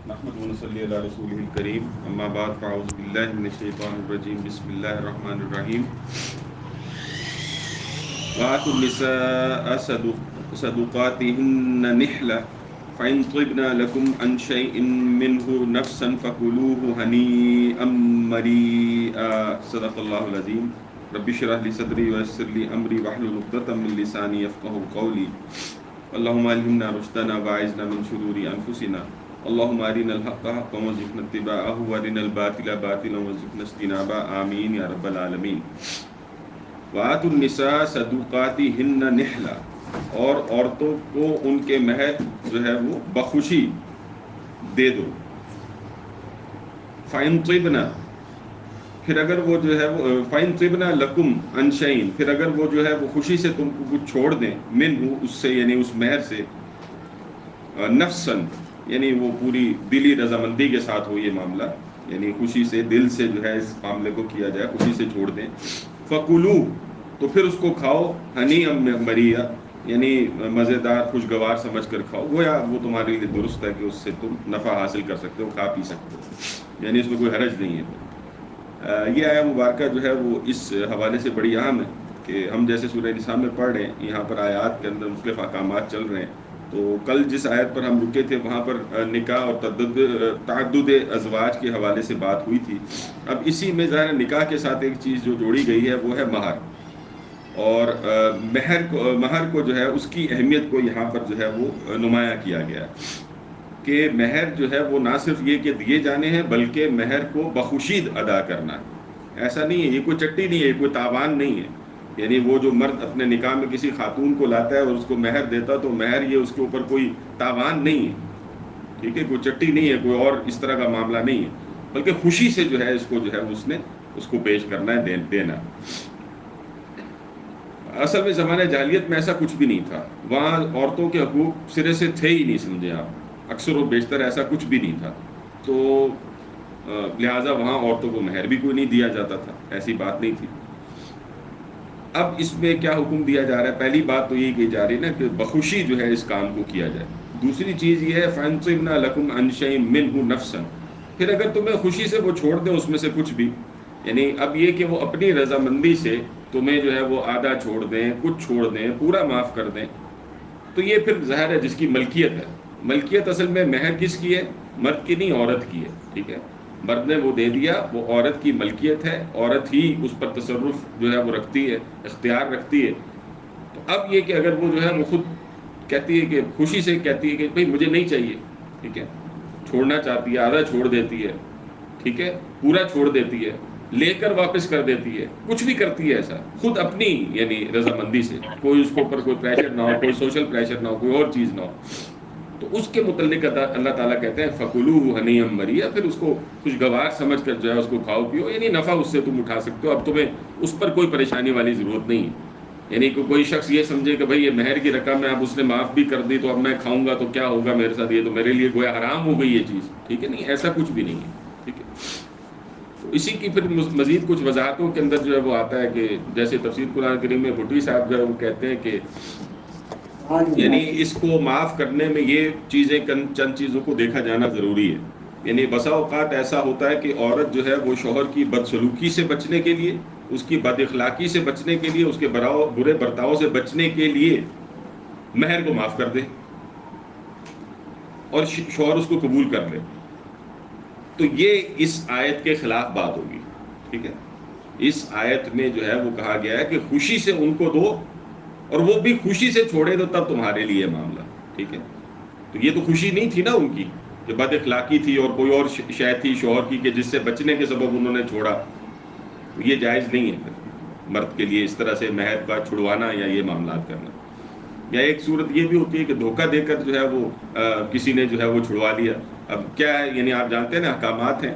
نحمد ونصلی علی رسولہ الکریم اما بعد فاعوذ باللہ من الشیطان الرجیم بسم اللہ الرحمن الرحیم وآتوا النساء صدقاتهن نحلة فإن طبن لكم عن شيء منه نفسا فكلوه هنيئا مريئا صدق الله العظيم رب اشرح لي صدري ويسر لي أمري واحلل عقدة من لساني يفقهوا قولي اللهم ألهمنا رشدنا وأعذنا من شرور أنفسنا اللهم أرنا الحق حقا وارزقنا اتباعه وأرنا الباطل باطلا وارزقنا اجتنابه آمين يا رب العالمين. وآتوا النساء صدقاتهن نحلة اور عورتوں کو ان کے مہر جو ہے وہ بخوشی دے دو. فَإِن طِبْنَ پھر اگر وہ جو ہے وہ فَإِن طِبْنَ لَكُمْ عَنْ شَيْءٍ پھر اگر وہ جو ہے وہ خوشی سے تم کو کچھ چھوڑ دیں منہ اس سے یعنی اس مہر سے نفساً یعنی وہ پوری دلی رضامندی کے ساتھ ہو یہ معاملہ یعنی خوشی سے دل سے جو ہے اس معاملے کو کیا جائے خوشی سے چھوڑ دیں فَكُلُوا تو پھر اس کو کھاؤ ہنیئا مریئا یعنی مزیدار خوشگوار سمجھ کر کھاؤ گویا وہ تمہارے لیے درست ہے کہ اس سے تم نفع حاصل کر سکتے ہو کھا پی سکتے ہو یعنی اس میں کوئی حرج نہیں ہے. یہ آیہ مبارکہ جو ہے وہ اس حوالے سے بڑی اہم ہے کہ ہم جیسے سورہ نساء میں پڑھ رہے ہیں یہاں پر آیات کے اندر مختلف احکامات چل رہے ہیں. تو کل جس آیت پر ہم رکے تھے وہاں پر نکاح اور تعدد ازواج کے حوالے سے بات ہوئی تھی. اب اسی میں ظاہر نکاح کے ساتھ ایک چیز جو جوڑی گئی ہے وہ ہے مہر اور مہر کو جو ہے اس کی اہمیت کو یہاں پر جو ہے وہ نمایاں کیا گیا کہ مہر جو ہے وہ نہ صرف یہ کہ دیے جانے ہیں بلکہ مہر کو بخوشید ادا کرنا ہے. ایسا نہیں ہے یہ کوئی چٹی نہیں ہے یہ کوئی تاوان نہیں ہے یعنی وہ جو مرد اپنے نکاح میں کسی خاتون کو لاتا ہے اور اس کو مہر دیتا تو مہر یہ اس کے اوپر کوئی تاوان نہیں ہے ٹھیک ہے کوئی چٹی نہیں ہے کوئی اور اس طرح کا معاملہ نہیں ہے بلکہ خوشی سے جو ہے اس کو جو ہے اس نے اس کو پیش کرنا ہے دینا. اصل میں زمانہ جاہلیت میں ایسا کچھ بھی نہیں تھا وہاں عورتوں کے حقوق سرے سے تھے ہی نہیں سمجھے آپ اکثر و بیشتر ایسا کچھ بھی نہیں تھا تو لہٰذا وہاں عورتوں کو مہر بھی کوئی نہیں دیا جاتا تھا ایسی بات نہیں تھی. اب اس میں کیا حکم دیا جا رہا ہے پہلی بات تو یہی کہی جا رہی ہے نا کہ بخوشی جو ہے اس کام کو کیا جائے. دوسری چیز یہ ہے فَأَنْصِبْنَا لَكُمْ عَنْ شَيْءٍ مِّنْهُ نَفْسًا پھر اگر تمہیں خوشی سے وہ چھوڑ دیں اس میں سے کچھ بھی یعنی اب یہ کہ وہ اپنی رضامندی سے تمہیں جو ہے وہ آدھا چھوڑ دیں کچھ چھوڑ دیں پورا معاف کر دیں تو یہ پھر ظاہر ہے جس کی ملکیت ہے ملکیت اصل میں مہر کس کی ہے مرد کی نہیں عورت کی ہے ٹھیک ہے. مرد نے وہ دے دیا وہ عورت کی ملکیت ہے عورت ہی اس پر تصرف جو ہے وہ رکھتی ہے اختیار رکھتی ہے. تو اب یہ کہ اگر وہ جو ہے وہ خود کہتی ہے کہ خوشی سے کہتی ہے کہ بھئی مجھے نہیں چاہیے ٹھیک ہے چھوڑنا چاہتی ہے آدھا چھوڑ دیتی ہے ٹھیک ہے پورا چھوڑ دیتی ہے لے کر واپس کر دیتی ہے کچھ بھی کرتی ہے ایسا خود اپنی یعنی رضامندی سے کوئی اس کے اوپر کوئی پریشر نہ ہو کوئی سوشل پریشر نہ ہو کوئی اور چیز نہ ہو تو اس کے متعلق اللہ تعالیٰ کہتے ہیں فَكُلُوهُ هَنِيًّا مَرِيًّا پھر اس کو خوشگوار سمجھ کر جو ہے اس کو کھاؤ پیو یعنی نفع اس سے تم اٹھا سکتے ہو اب تمہیں اس پر کوئی پریشانی والی ضرورت نہیں ہے یعنی کہ کوئی شخص یہ سمجھے کہ بھئی یہ مہر کی رقم ہے اب اس نے معاف بھی کر دی تو اب میں کھاؤں گا تو کیا ہوگا میرے ساتھ یہ تو میرے لیے گویا حرام ہو گئی یہ چیز ٹھیک ہے نہیں ایسا کچھ بھی نہیں ہے ٹھیک ہے. تو اسی کی پھر مزید کچھ وضاحتوں کے اندر جو ہے وہ آتا ہے کہ جیسے تفسیر قرآن کریم میں بھٹوی صاحب جو ہے وہ کہتے ہیں کہ یعنی اس کو معاف کرنے میں یہ چیزیں چند چیزوں کو دیکھا جانا ضروری ہے. یعنی بسا اوقات ایسا ہوتا ہے کہ عورت جو ہے وہ شوہر کی بدسلوکی سے بچنے کے لیے اس کی بد اخلاقی سے بچنے کے لیے اس کے برے برتاؤ سے بچنے کے لیے مہر کو معاف کر دے اور شوہر اس کو قبول کر لے تو یہ اس آیت کے خلاف بات ہوگی ٹھیک ہے. اس آیت میں جو ہے وہ کہا گیا ہے کہ خوشی سے ان کو دو اور وہ بھی خوشی سے چھوڑے تو تب تمہارے لیے معاملہ ٹھیک ہے. تو یہ تو خوشی نہیں تھی نا ان کی کہ بد اخلاقی تھی اور کوئی اور شے تھی شوہر کی کہ جس سے بچنے کے سبب انہوں نے چھوڑا تو یہ جائز نہیں ہے پھر مرد کے لیے اس طرح سے مہر کا چھڑوانا یا یہ معاملات کرنا. یا ایک صورت یہ بھی ہوتی ہے کہ دھوکہ دے کر جو ہے وہ کسی نے جو ہے وہ چھڑوا لیا. اب کیا ہے یعنی آپ جانتے ہیں نا احکامات ہیں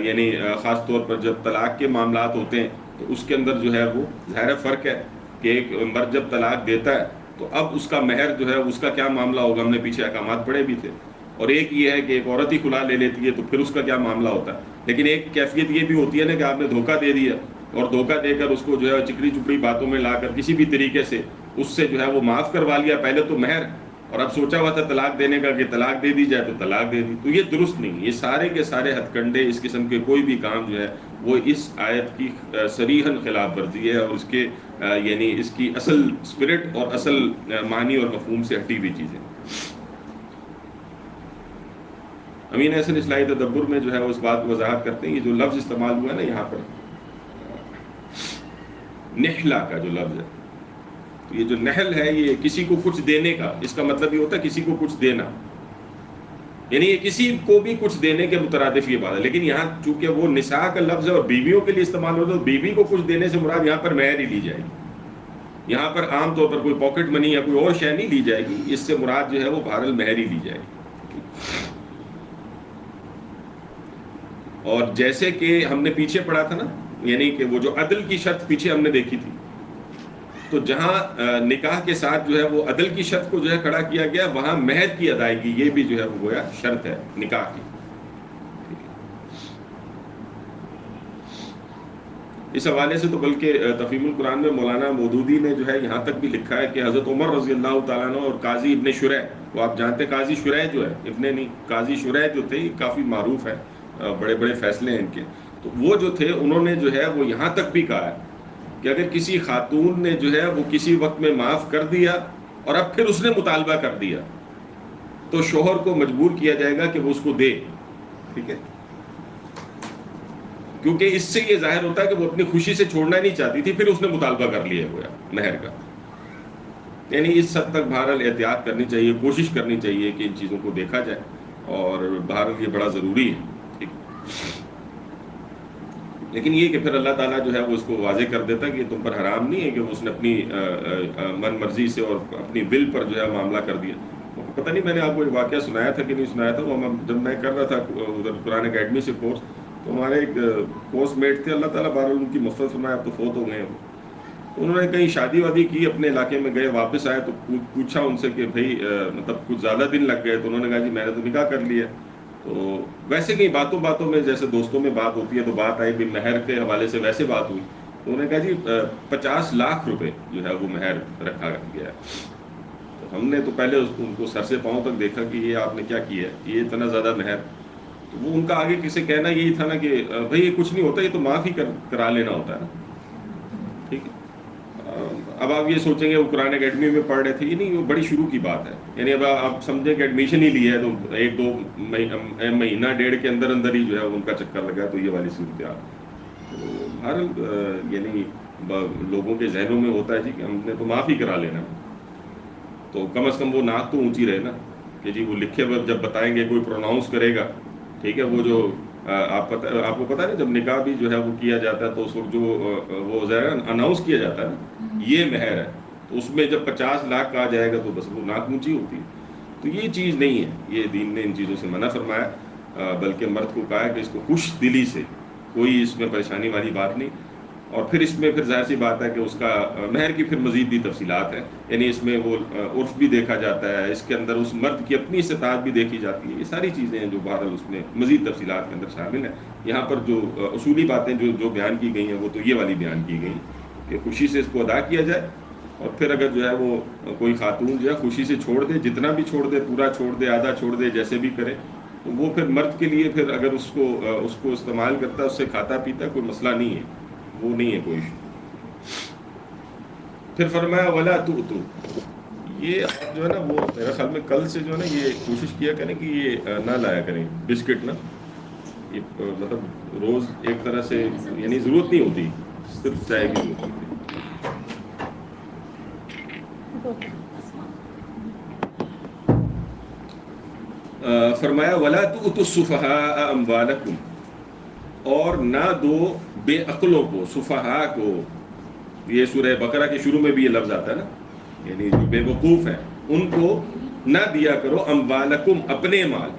یعنی خاص طور پر جب طلاق کے معاملات ہوتے ہیں تو اس کے اندر جو ہے وہ ظاہر فرق ہے کہ ایک مرد جب طلاق دیتا ہے تو اب اس کا مہر جو ہے اس کا کیا معاملہ ہوگا ہم نے پیچھے احکامات پڑھے بھی تھے. اور ایک یہ ہے کہ ایک عورت ہی خلا لے لیتی ہے تو پھر اس کا کیا معاملہ ہوتا ہے. لیکن ایک کیفیت یہ بھی ہوتی ہے نا کہ آپ نے دھوکہ دے دیا اور دھوکہ دے کر اس کو جو ہے چکری چپڑی باتوں میں لا کر کسی بھی طریقے سے اس سے جو ہے وہ معاف کروا لیا پہلے تو مہر اور اب سوچا ہوا تھا طلاق دینے کا کہ طلاق دے دی جائے تو طلاق دے دی، تو یہ درست نہیں. یہ سارے کے سارے ہتھ کنڈے، اس قسم کے کوئی بھی کام جو ہے وہ اس آیت کی صریحاً خلاف ورزی ہے، اور اس کے یعنی اس کی اصل اسپرٹ اور اصل معنی اور مفہوم سے ہٹی ہوئی چیزیں. امین احسن اصلاحی تدبر میں جو ہے وہ اس بات کو وضاحت کرتے ہیں، یہ جو لفظ استعمال ہوا ہے نا یہاں پر نحلہ کا جو لفظ ہے، تو یہ جو نحل ہے یہ کسی کو کچھ دینے کا، اس کا مطلب یہ ہوتا ہے کسی کو کچھ دینا، یعنی یہ کسی کو بھی کچھ دینے کے مترادف یہ بات ہے. لیکن یہاں چونکہ وہ نساء کا لفظ ہے اور بیویوں کے لیے استعمال ہوتا ہے، تو بیوی کو کچھ دینے سے مراد یہاں پر مہر ہی لی جائے گی. یہاں پر عام طور پر کوئی پاکٹ منی یا کوئی اور شے نہیں لی جائے گی، اس سے مراد جو ہے وہ بہرحال مہر ہی لی جائے گی. اور جیسے کہ ہم نے پیچھے پڑھا تھا نا، یعنی کہ وہ جو عدل کی شرط پیچھے ہم نے دیکھی تھی، تو جہاں نکاح کے ساتھ جو ہے وہ عدل کی شرط کو جو ہے کھڑا کیا گیا، وہاں مہر کی ادائیگی یہ بھی جو ہے وہ گویا شرط ہے نکاح کی. اس حوالے سے تو بلکہ تفہیم القرآن میں مولانا مودودی نے جو ہے یہاں تک بھی لکھا ہے کہ حضرت عمر رضی اللہ تعالیٰ عنہ اور قاضی ابن شریح، وہ آپ جانتے ہیں قاضی شریح جو ہے، ابن نہیں، قاضی شریح جو تھے کافی معروف ہے، بڑے بڑے فیصلے ہیں ان کے. تو وہ جو تھے انہوں نے جو ہے وہ یہاں تک بھی کہا ہے کہ اگر کسی خاتون نے جو ہے وہ کسی وقت میں معاف کر دیا اور اب پھر اس نے مطالبہ کر دیا، تو شوہر کو مجبور کیا جائے گا کہ وہ اس کو دے. ٹھیک ہے، کیونکہ اس سے یہ ظاہر ہوتا ہے کہ وہ اپنی خوشی سے چھوڑنا نہیں چاہتی تھی، پھر اس نے مطالبہ کر لیا ہوا مہر کا. یعنی اس حد تک بہرحال احتیاط کرنی چاہیے، کوشش کرنی چاہیے کہ ان چیزوں کو دیکھا جائے، اور بہرحال یہ بڑا ضروری ہے. ٹھیک، لیکن یہ کہ پھر اللہ تعالیٰ جو ہے وہ اس کو واضح کر دیتا ہے کہ تم پر حرام نہیں ہے کہ اس نے اپنی من مرضی سے اور اپنی ول پر جو ہے معاملہ کر دیا. پتہ نہیں میں نے آپ کو ایک واقعہ سنایا تھا کہ نہیں سنایا تھا. وہ جب میں کر رہا تھا ادھر قرآن اکیڈمی سے کورس، تو ہمارے ایک کورس میٹ تھے، اللہ تعالیٰ بہرحال ان کی مغفرت فرمائے، اب تو فوت ہو گئے ہیں. انہوں نے کہیں شادی وادی کی، اپنے علاقے میں گئے، واپس آئے تو پوچھا ان سے کہ بھائی مطلب کچھ زیادہ دن لگ گئے، تو انہوں نے کہا جی میں نے تو نکاح کر لیا. تو ویسے کہیں باتوں باتوں میں جیسے دوستوں میں بات ہوتی ہے تو بات آئی بھی مہر کے حوالے سے، ویسے بات ہوئی. انہوں نے کہا جی 50 لاکھ روپے جو ہے وہ مہر رکھا گیا ہے. تو ہم نے تو پہلے ان کو سر سے پاؤں تک دیکھا کہ یہ آپ نے کیا کیا ہے، یہ اتنا زیادہ مہر. تو وہ ان کا آگے کسی کہنا یہی تھا نا کہ بھائی یہ کچھ نہیں ہوتا، یہ تو معاف ہی کرا لینا ہوتا ہے نا. ٹھیک ہے، اب آپ یہ سوچیں گے وہ قرآن اکیڈمی میں پڑھ رہے تھے، یہ نہیں، وہ بڑی شروع کی بات ہے. یعنی اب آپ سمجھیں کہ ایڈمیشن ہی لی ہے تو 1-2 مہینہ 1.5 کے اندر اندر ہی جو ہے ان کا چکر لگا، تو یہ والی صورتحال. تو ہر یعنی لوگوں کے ذہنوں میں ہوتا ہے جی کہ ہم نے تو معاف ہی کرا لینا، تو کم از کم وہ نعت تو اونچی رہے نا کہ جی وہ لکھے وقت جب بتائیں گے کوئی پروناؤنس کرے گا. ٹھیک ہے، وہ جو آپ کو پتہ ہے جب نکاح بھی جو ہے وہ کیا جاتا ہے تو اس وقت جو وہ ظاہر اناؤنس کیا جاتا ہے نا یہ مہر ہے، تو اس میں جب 50 لاکھ کہا جائے گا تو بس وہ ناک اونچی ہوتی ہے. تو یہ چیز نہیں ہے، یہ دین نے ان چیزوں سے منع فرمایا، بلکہ مرد کو کہا ہے کہ اس کو خوش دلی سے، کوئی اس میں پریشانی والی بات نہیں. اور پھر اس میں پھر ظاہر سی بات ہے کہ اس کا مہر کی پھر مزید بھی تفصیلات ہیں، یعنی اس میں وہ عرف بھی دیکھا جاتا ہے، اس کے اندر اس مرد کی اپنی استطاعت بھی دیکھی جاتی ہے. یہ ساری چیزیں ہیں جو بہرحال اس میں مزید تفصیلات کے اندر شامل ہیں. یہاں پر جو اصولی باتیں جو بیان کی گئی ہیں وہ تو یہ والی بیان کی گئی کہ خوشی سے اس کو ادا کیا جائے. اور پھر اگر جو ہے وہ کوئی خاتون جو ہے خوشی سے چھوڑ دے، جتنا بھی چھوڑ دے، پورا چھوڑ دے، آدھا چھوڑ دے، جیسے بھی کرے، تو وہ پھر مرد کے لیے پھر اگر اس کو استعمال کرتا ہے، اس سے کھاتا پیتا، کوئی مسئلہ نہیں ہے، وہ نہیں ہے کوئی ایشو. پھر فرمایا ولا تؤتوا، یہ آپ جو ہے نا وہ میرا خیال میں کل سے جو ہے نا یہ کوشش کیا کریں کہ یہ نہ لایا کریں بسکٹ نا، یہ مطلب روز ایک طرح سے یعنی ضرورت نہیں ہوتی، صرف چائے کی ضرورت ہوتی ہے. فرمایا ولا تؤتوا السفهاء اموالکم، اور نہ دو بے عقلوں کو، سفہاء کو. یہ سورہ بقرہ کے شروع میں بھی یہ لفظ آتا ہے نا، یعنی جو بے وقوف ہیں ان کو نہ دیا کرو، اموالکم اپنے مال،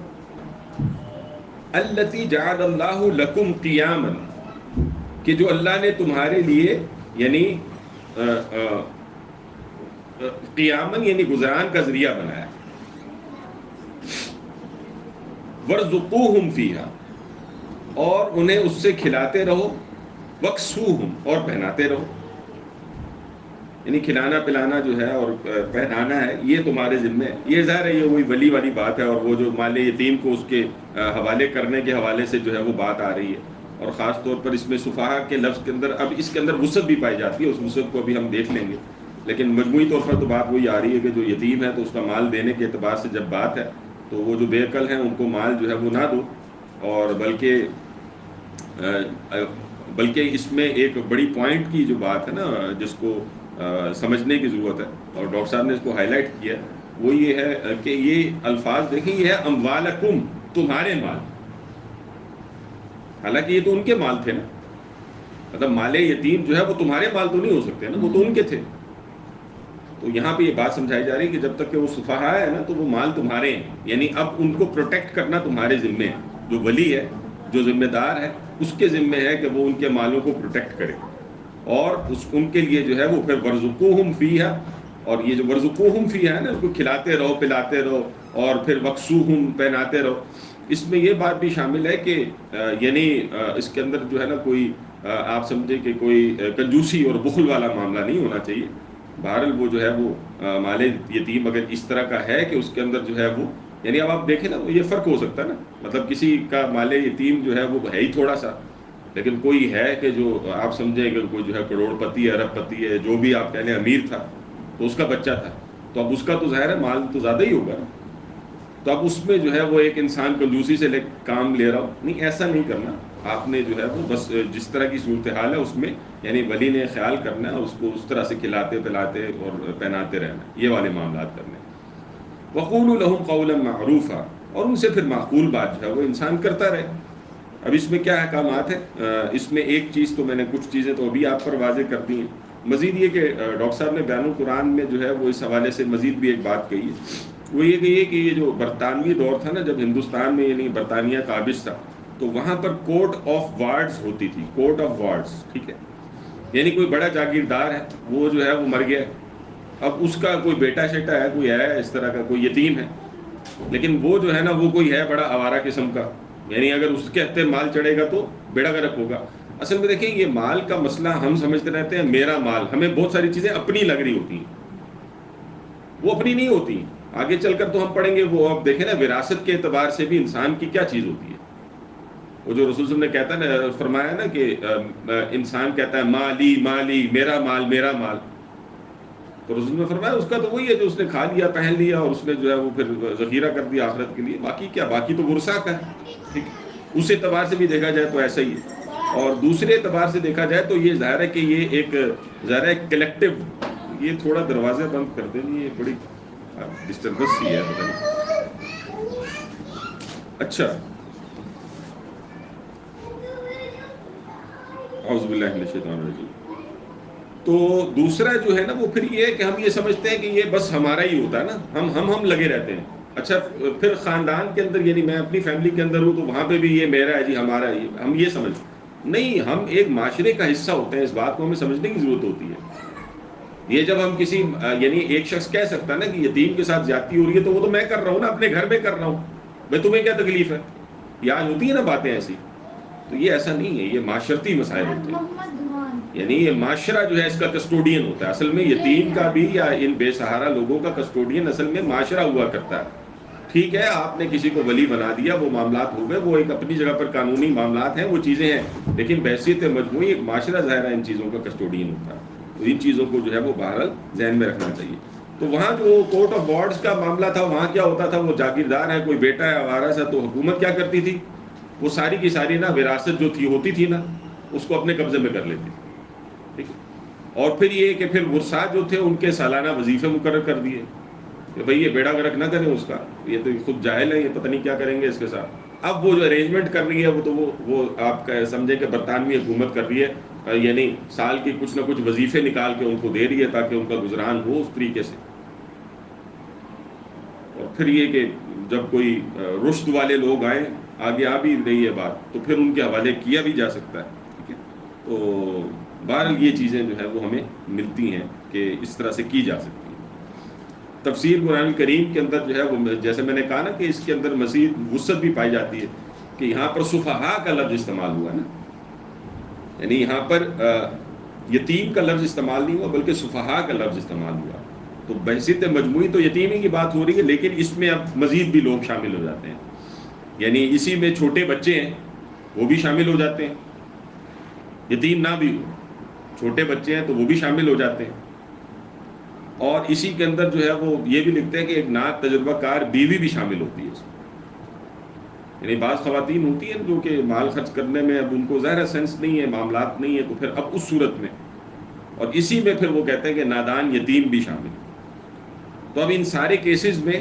التی جعل اللہ لکم قیاما، کہ جو اللہ نے تمہارے لیے یعنی قیامن یعنی گزران کا ذریعہ بنایا. وَارْزُقُوهُمْ فِيهَا، اور انہیں اس سے کھلاتے رہو، وَاكْسُوهُمْ، اور پہناتے رہو. یعنی کھلانا پلانا جو ہے اور پہنانا ہے یہ تمہارے ذمے ہے. یہ ظاہر ہے یہ وہی ولی والی بات ہے، اور وہ جو مال یتیم کو اس کے حوالے کرنے کے حوالے سے جو ہے وہ بات آ رہی ہے. اور خاص طور پر اس میں سفہا کے لفظ کے اندر اب اس کے اندر وسعت بھی پائی جاتی ہے، اس وسعت کو ابھی ہم دیکھ لیں گے. لیکن مجموعی طور پر تو بات وہی آ رہی ہے کہ جو یتیم ہے تو اس کا مال دینے کے اعتبار سے جب بات ہے تو وہ جو بے عقل ہیں ان کو مال جو ہے وہ نہ دو، اور بلکہ اس میں ایک بڑی پوائنٹ کی جو بات ہے نا جس کو سمجھنے کی ضرورت ہے، اور ڈاکٹر صاحب نے اس کو ہائی لائٹ کیا، وہ یہ ہے کہ یہ الفاظ دیکھیں، یہ ہے اموالکم، تمہارے مال. حالانکہ یہ تو ان کے مال تھے نا، مطلب مال یتیم جو ہے وہ تمہارے مال تو نہیں ہو سکتے نا، وہ تو ان کے تھے. تو یہاں پہ یہ بات سمجھائی جا رہی ہے کہ جب تک کہ وہ سفہا ہے نا تو وہ مال تمہارے ہیں، یعنی اب ان کو پروٹیکٹ کرنا تمہارے ذمے ہے. جو ولی ہے، جو ذمہ دار ہے، اس کے ذمے ہے کہ وہ ان کے مالوں کو پروٹیکٹ کرے، اور ان کے لیے جو ہے وہ پھر ورزقوہم فیہا، اور یہ جو ورزقوہم فیہا ہے نا، ان کو کھلاتے رہو پلاتے رہو، اور پھر وکسوہم پہناتے رہو. اس میں یہ بات بھی شامل ہے کہ یعنی اس کے اندر جو ہے نا کوئی آپ سمجھے کہ کوئی کنجوسی اور بخل والا معاملہ نہیں ہونا چاہیے. بہرحال وہ جو ہے وہ مال یتیم اگر اس طرح کا ہے کہ اس کے اندر جو ہے وہ، یعنی اب آپ دیکھیں نا یہ فرق ہو سکتا ہے نا، مطلب کسی کا مال یتیم جو ہے وہ ہے ہی تھوڑا سا، لیکن کوئی ہے کہ جو آپ سمجھیں کہ کوئی جو ہے کروڑ پتی ہے، ارب پتی ہے، جو بھی آپ کہہ لیں امیر تھا، تو اس کا بچہ تھا، تو اب اس کا تو ظاہر ہے مال تو زیادہ ہی ہوگا نا. تو اب اس میں جو ہے وہ ایک انسان کنجوسی سے کام لے رہا ہو، نہیں ایسا نہیں کرنا. آپ نے جو ہے وہ بس جس طرح کی صورتحال ہے اس میں یعنی ولی نے خیال کرنا ہے، اس کو اس طرح سے کھلاتے پلاتے اور پہناتے رہنا، یہ والے معاملات کرنے. وقولوا لهم قولا معروفا، اور ان سے پھر معقول بات جو ہے وہ انسان کرتا رہے. اب اس میں کیا احکامات ہیں؟ اس میں ایک چیز تو میں نے کچھ چیزیں تو ابھی آپ پر واضح کر دی ہیں. مزید یہ کہ ڈاکٹر صاحب نے بیان القرآن میں جو ہے وہ اس حوالے سے مزید بھی ایک بات کہی ہے. وہ یہ کہی ہے کہ یہ جو برطانوی دور تھا نا، جب ہندوستان میں یعنی برطانیہ قابض تھا، تو وہاں پر کورٹ آف وارڈز ہوتی تھی، کورٹ آف وارڈز، ٹھیک ہے. یعنی کوئی بڑا جاگیردار ہے، وہ جو ہے وہ مر گیا، اب اس کا کوئی بیٹا شیٹا ہے، کوئی ہے اس طرح کا، کوئی یتیم ہے، لیکن وہ جو ہے نا وہ کوئی ہے بڑا آوارہ قسم کا، یعنی اگر اس کے ہتھے مال چڑھے گا تو بیڑا گرک ہوگا. اصل میں دیکھیں یہ مال کا مسئلہ ہم سمجھتے رہتے ہیں میرا مال، ہمیں بہت ساری چیزیں اپنی لگ رہی ہوتی ہیں، وہ اپنی نہیں ہوتی. آگے چل کر تو ہم پڑھیں گے وہ. اب دیکھیں نا وراثت کے اعتبار سے بھی انسان کی کیا چیز ہوتی ہے. وہ جو رسول صلی اللہ علیہ وسلم نے کہتا ہے نا، فرمایا نا کہ انسان کہتا ہے مالی مالی، میرا مال میرا مال، تو رسول نے فرمایا اس کا تو وہی ہے جو اس نے کھا لیا پہن لیا اور اس نے جو ہے وہ پھر ذخیرہ کر دیا آخرت کے لیے. باقی کیا، باقی تو ورثہ کا ہے. ٹھیک، اس اعتبار سے بھی دیکھا جائے تو ایسا ہی ہے. اور دوسرے اعتبار سے دیکھا جائے تو یہ ظاہر ہے کہ یہ ایک ظاہر ہے کلیکٹیو. یہ تھوڑا دروازے بند کر دیں، یہ بڑی ڈسٹربنس سی ہے پتہ نہیں. اچھا، اعوذ باللہ من الشیطان الرجیم. تو دوسرا جو ہے نا وہ پھر یہ ہے کہ ہم یہ سمجھتے ہیں کہ یہ بس ہمارا ہی ہوتا ہے نا، ہم لگے رہتے ہیں. اچھا پھر خاندان کے اندر، یعنی میں اپنی فیملی کے اندر ہوں تو وہاں پہ بھی یہ میرا ہے جی، ہمارا ہے، ہم یہ سمجھ نہیں، ہم ایک معاشرے کا حصہ ہوتے ہیں. اس بات کو ہمیں سمجھنے کی ضرورت ہوتی ہے. یہ جب ہم کسی یعنی ایک شخص کہہ سکتا ہے نا کہ یتیم کے ساتھ زیادتی ہو رہی ہے، تو وہ تو میں کر رہا ہوں نا، اپنے گھر میں کر رہا ہوں، میں تمہیں کیا تکلیف ہے. یہ آج ہوتی ہے نا باتیں ایسی. تو یہ ایسا نہیں ہے، یہ معاشرتی مسائل ہوتے ہیں. یعنی یہ معاشرہ جو ہے اس کا کسٹوڈین ہوتا ہے. اصل میں یتیم کا بھی یا ان بے سہارا لوگوں کا کسٹوڈین اصل میں معاشرہ ہوا کرتا ہے. ٹھیک ہے، آپ نے کسی کو ولی بنا دیا، وہ معاملات ہو گئے، وہ ایک اپنی جگہ پر قانونی معاملات ہیں، وہ چیزیں ہیں، لیکن بحیثیت مجموعی ایک معاشرہ ظاہرہ ان چیزوں کا کسٹوڈین ہوتا ہے. تو ان چیزوں کو جو ہے وہ بہرحال ذہن میں رکھنا چاہیے. تو وہاں جو کورٹ آف وارڈز کا معاملہ تھا، وہاں کیا ہوتا تھا، وہ جاگیردار ہے، کوئی بیٹا ہے آوارہ سا، تو حکومت کیا کرتی تھی، وہ ساری کی ساری نا وراثت جو تھی ہوتی تھی نا، اس کو اپنے قبضے میں کر لیتی. ٹھیک ہے. اور پھر یہ کہ پھر ورثاء جو تھے ان کے سالانہ وظیفے مقرر کر دیے کہ بھئی یہ بیڑا گرک نہ کریں اس کا، یہ تو خود جاہل ہے، یہ پتہ نہیں کیا کریں گے اس کے ساتھ. اب وہ جو ارینجمنٹ کر رہی ہے وہ تو وہ آپ کا سمجھے کہ برطانوی حکومت کر رہی ہے، یعنی سال کی کچھ نہ کچھ وظیفے نکال کے ان کو دے رہی ہے تاکہ ان کا گزران ہو اس طریقے سے. اور پھر یہ کہ جب کوئی رشد والے لوگ آئیں، آگے آ بھی رہی ہے بات، تو پھر ان کے حوالے کیا بھی جا سکتا ہے. ٹھیک ہے. تو بہرحال یہ چیزیں جو ہے وہ ہمیں ملتی ہیں کہ اس طرح سے کی جا سکتی ہیں. تفسیر قرآن کریم کے اندر جو ہے وہ جیسے میں نے کہا نا کہ اس کے اندر مزید وسعت بھی پائی جاتی ہے کہ یہاں پر سفہاء کا لفظ استعمال ہوا نا، یعنی یہاں پر یتیم کا لفظ استعمال نہیں ہوا بلکہ سفہاء کا لفظ استعمال ہوا. تو بحثیت مجموعی تو یتیمی کی بات ہو رہی ہے، لیکن اس میں اب مزید بھی لوگ شامل ہو جاتے ہیں. یعنی اسی میں چھوٹے بچے ہیں وہ بھی شامل ہو جاتے ہیں، یتیم نہ بھی ہو، چھوٹے بچے ہیں تو وہ بھی شامل ہو جاتے ہیں. اور اسی کے اندر جو ہے وہ یہ بھی لکھتے ہیں کہ ایک نات تجربہ کار بیوی بھی شامل ہوتی ہے اس میں. یعنی بعض خواتین ہوتی ہیں جو کہ مال خرچ کرنے میں اب ان کو ظاہر سینس نہیں ہے، معاملات نہیں ہے، تو پھر اب اس صورت میں، اور اسی میں پھر وہ کہتے ہیں کہ نادان یتیم بھی شامل. تو اب ان سارے کیسز میں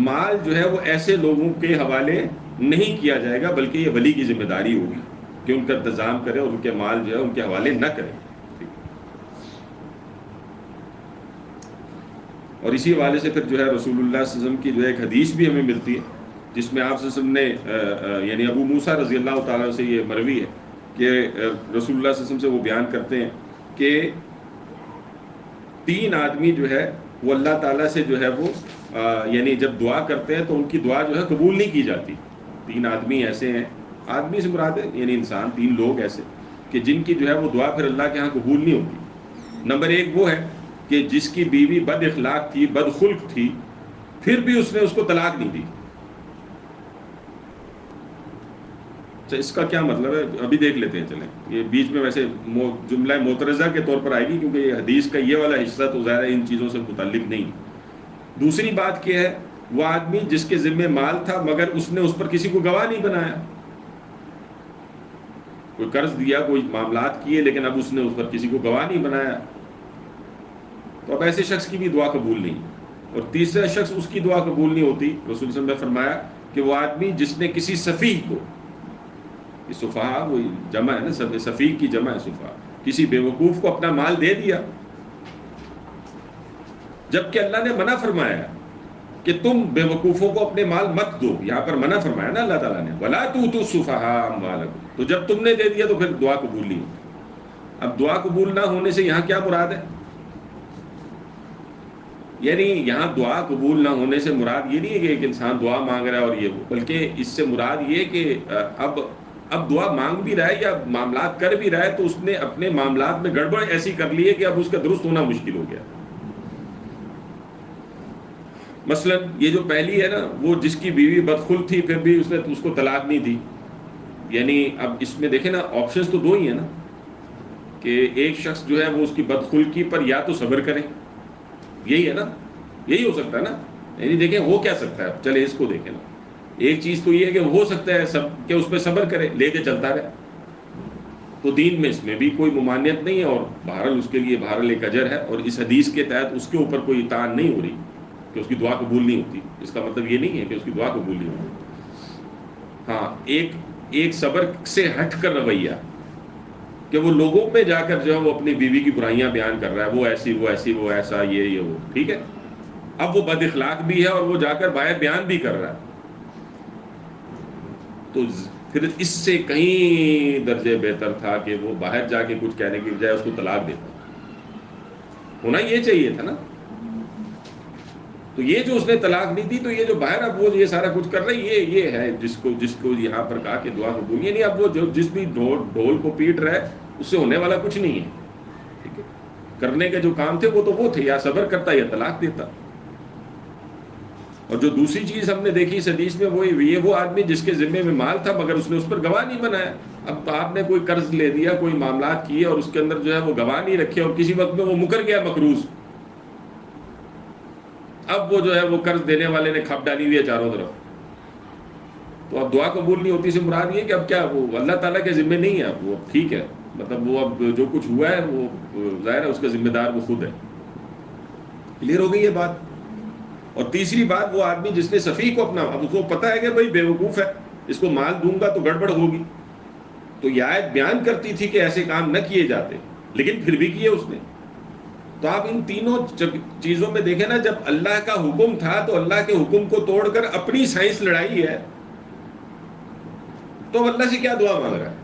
مال جو ہے وہ ایسے لوگوں کے حوالے نہیں کیا جائے گا، بلکہ یہ ولی کی ذمہ داری ہوگی کہ ان کا انتظام کرے اور ان کے مال جو ہے ان کے حوالے نہ کرے. اور اسی حوالے سے پھر جو ہے رسول اللہ صلی اللہ علیہ وسلم کی جو ہے ایک حدیث بھی ہمیں ملتی ہے جس میں آپ صلی اللہ علیہ وسلم نے یعنی ابو موسیٰ رضی اللہ تعالیٰ سے یہ مروی ہے کہ رسول اللہ صلی اللہ علیہ وسلم سے وہ بیان کرتے ہیں کہ 3 آدمی جو ہے وہ اللہ تعالیٰ سے جو ہے وہ یعنی جب دعا کرتے ہیں تو ان کی دعا جو ہے قبول نہیں کی جاتی. 3 آدمی ایسے ہیں، آدمی سے مراد ہے یعنی انسان، 3 لوگ ایسے کہ جن کی جو ہے وہ دعا پھر اللہ کے ہاں قبول نہیں ہوتی. نمبر 1 وہ ہے کہ جس کی بیوی بد اخلاق تھی، بد خلق تھی، پھر بھی اس نے اس کو طلاق نہیں دی. اس کا کیا مطلب ہے ابھی دیکھ لیتے ہیں. چلیں یہ بیچ میں ویسے جملہ معترضہ کے طور پر آئے گی کیونکہ یہ حدیث کا یہ والا حصہ تو ظاہر ہے ان چیزوں سے متعلق نہیں. دوسری بات کیا ہے، وہ آدمی جس کے ذمہ مال تھا مگر اس نے اس پر کسی کو گواہ نہیں بنایا. کوئی قرض دیا، کوئی معاملات کیے، لیکن اب اس نے اس پر کسی کو گواہ نہیں بنایا، تو اب ایسے شخص کی بھی دعا قبول نہیں. اور تیسرا شخص اس کی دعا قبول نہیں ہوتی. رسول صلی اللہ علیہ وسلم نے فرمایا کہ وہ آدمی جس نے کسی سفیہ کو، سفہاء وہ جمع ہے نا، سفیہ کی جمع ہے سفہاء، کسی بیوقوف کو اپنا مال دے دیا، جبکہ اللہ نے منع فرمایا کہ تم بیوقوفوں کو اپنے مال مت دو. یہاں پر منع فرمایا نا اللہ تعالیٰ نے، وَلَا تُؤْتُوا السُّفَهَاءَ أَمْوَالَكُمْ. تو جب تم نے دے دیا تو پھر دعا قبول نہیں ہوتی. اب دعا قبول نہ ہونے سے یہاں کیا مراد ہے؟ یعنی یہاں دعا قبول نہ ہونے سے مراد یہ نہیں ہے کہ ایک انسان دعا مانگ رہا ہے اور یہ وہ، بلکہ اس سے مراد یہ کہ اب دعا مانگ بھی رہا ہے یا معاملات کر بھی رہا ہے تو اس نے اپنے معاملات میں گڑبڑ ایسی کر لی ہے کہ اب اس کا درست ہونا مشکل ہو گیا. مثلا یہ جو پہلی ہے نا، وہ جس کی بیوی بدخلق تھی پھر بھی اس نے اس کو طلاق نہیں دی. یعنی اب اس میں دیکھیں نا آپشنز تو 2 ہی ہیں نا، کہ ایک شخص جو ہے وہ اس کی بدخلقی پر یا تو صبر کرے، یہی ہے نا، یہی ہو سکتا ہے نا. یعنی دیکھیں ہو کیا سکتا ہے، چلے اس کو دیکھیں نا. ایک چیز تو یہ ہے کہ ہو سکتا ہے کہ اس پہ صبر کرے، لے کے چلتا رہے، تو دین میں اس میں بھی کوئی ممانعت نہیں ہے، اور بہرحال اس کے لیے بہرحال ایک اجر ہے. اور اس حدیث کے تحت اس کے اوپر کوئی تعان نہیں ہو رہی کہ اس کی دعا قبول نہیں ہوتی. اس کا مطلب یہ نہیں ہے کہ اس کی دعا قبول نہیں ہوتی. ہاں ایک صبر سے ہٹ کر رویہ کہ وہ لوگوں پہ جا کر جو ہے وہ اپنی بیوی کی برائیاں بیان کر رہا ہے، وہ ایسی وہ ایسی وہ ایسا یہ وہ، ٹھیک ہے. اب وہ بد اخلاق بھی ہے اور وہ جا کر باہر بیان بھی کر رہا ہے، تو پھر اس سے کہیں درجے بہتر تھا کہ وہ باہر جا کے کچھ کہنے کی بجائے اس کو طلاق دیتا. ہونا یہ چاہیے تھا نا. تو یہ جو اس نے طلاق نہیں دی، تو یہ جو باہر اب وہ یہ سارا کچھ کر رہا ہے، یہ ہے جس کو یہاں پر کہا کہ دعا قبول. نہیں اب وہ جس بھی ڈھول کو پیٹ رہا ہے اس سے ہونے والا کچھ نہیں ہے. ٹھیک ہے، کرنے کے جو کام تھے وہ تھے، یا صبر کرتا یا طلاق دیتا. اور جو دوسری چیز ہم نے دیکھی اس حدیث میں وہ آدمی جس کے ذمے میں مال تھا مگر اس نے اس پر گواہ نہیں بنایا. اب تو آپ نے کوئی قرض لے دیا، کوئی معاملات کیے اور اس کے اندر جو ہے وہ گواہ نہیں رکھے، اور کسی وقت میں وہ مکر گیا مقروض. اب وہ جو ہے وہ قرض دینے والے نے کھپ ڈالی ہوئی ہے چاروں طرف، تو اب دعا قبول نہیں ہوتی سے مراد یہ کہ اب کیا وہ اللہ تعالیٰ کے ذمے نہیں ہے. اب وہ ٹھیک ہے، مطلب وہ اب جو کچھ ہوا ہے وہ ظاہر ہے اس کا ذمہ دار وہ خود ہے. کلیئر ہو گئی یہ بات. اور تیسری بات، وہ آدمی جس نے سفیہ کو اپنا، اب اس کو پتہ ہے کہ بھائی بیوقوف ہے، اس کو مال دوں گا تو گڑبڑ ہوگی، تو یہ آیت بیان کرتی تھی کہ ایسے کام نہ کیے جاتے، لیکن پھر بھی کیے اس نے. تو آپ ان تینوں چیزوں میں دیکھیں نا، جب اللہ کا حکم تھا تو اللہ کے حکم کو توڑ کر اپنی سائنس لڑائی ہے، تو اللہ سے کیا دعا مانگ رہا ہے؟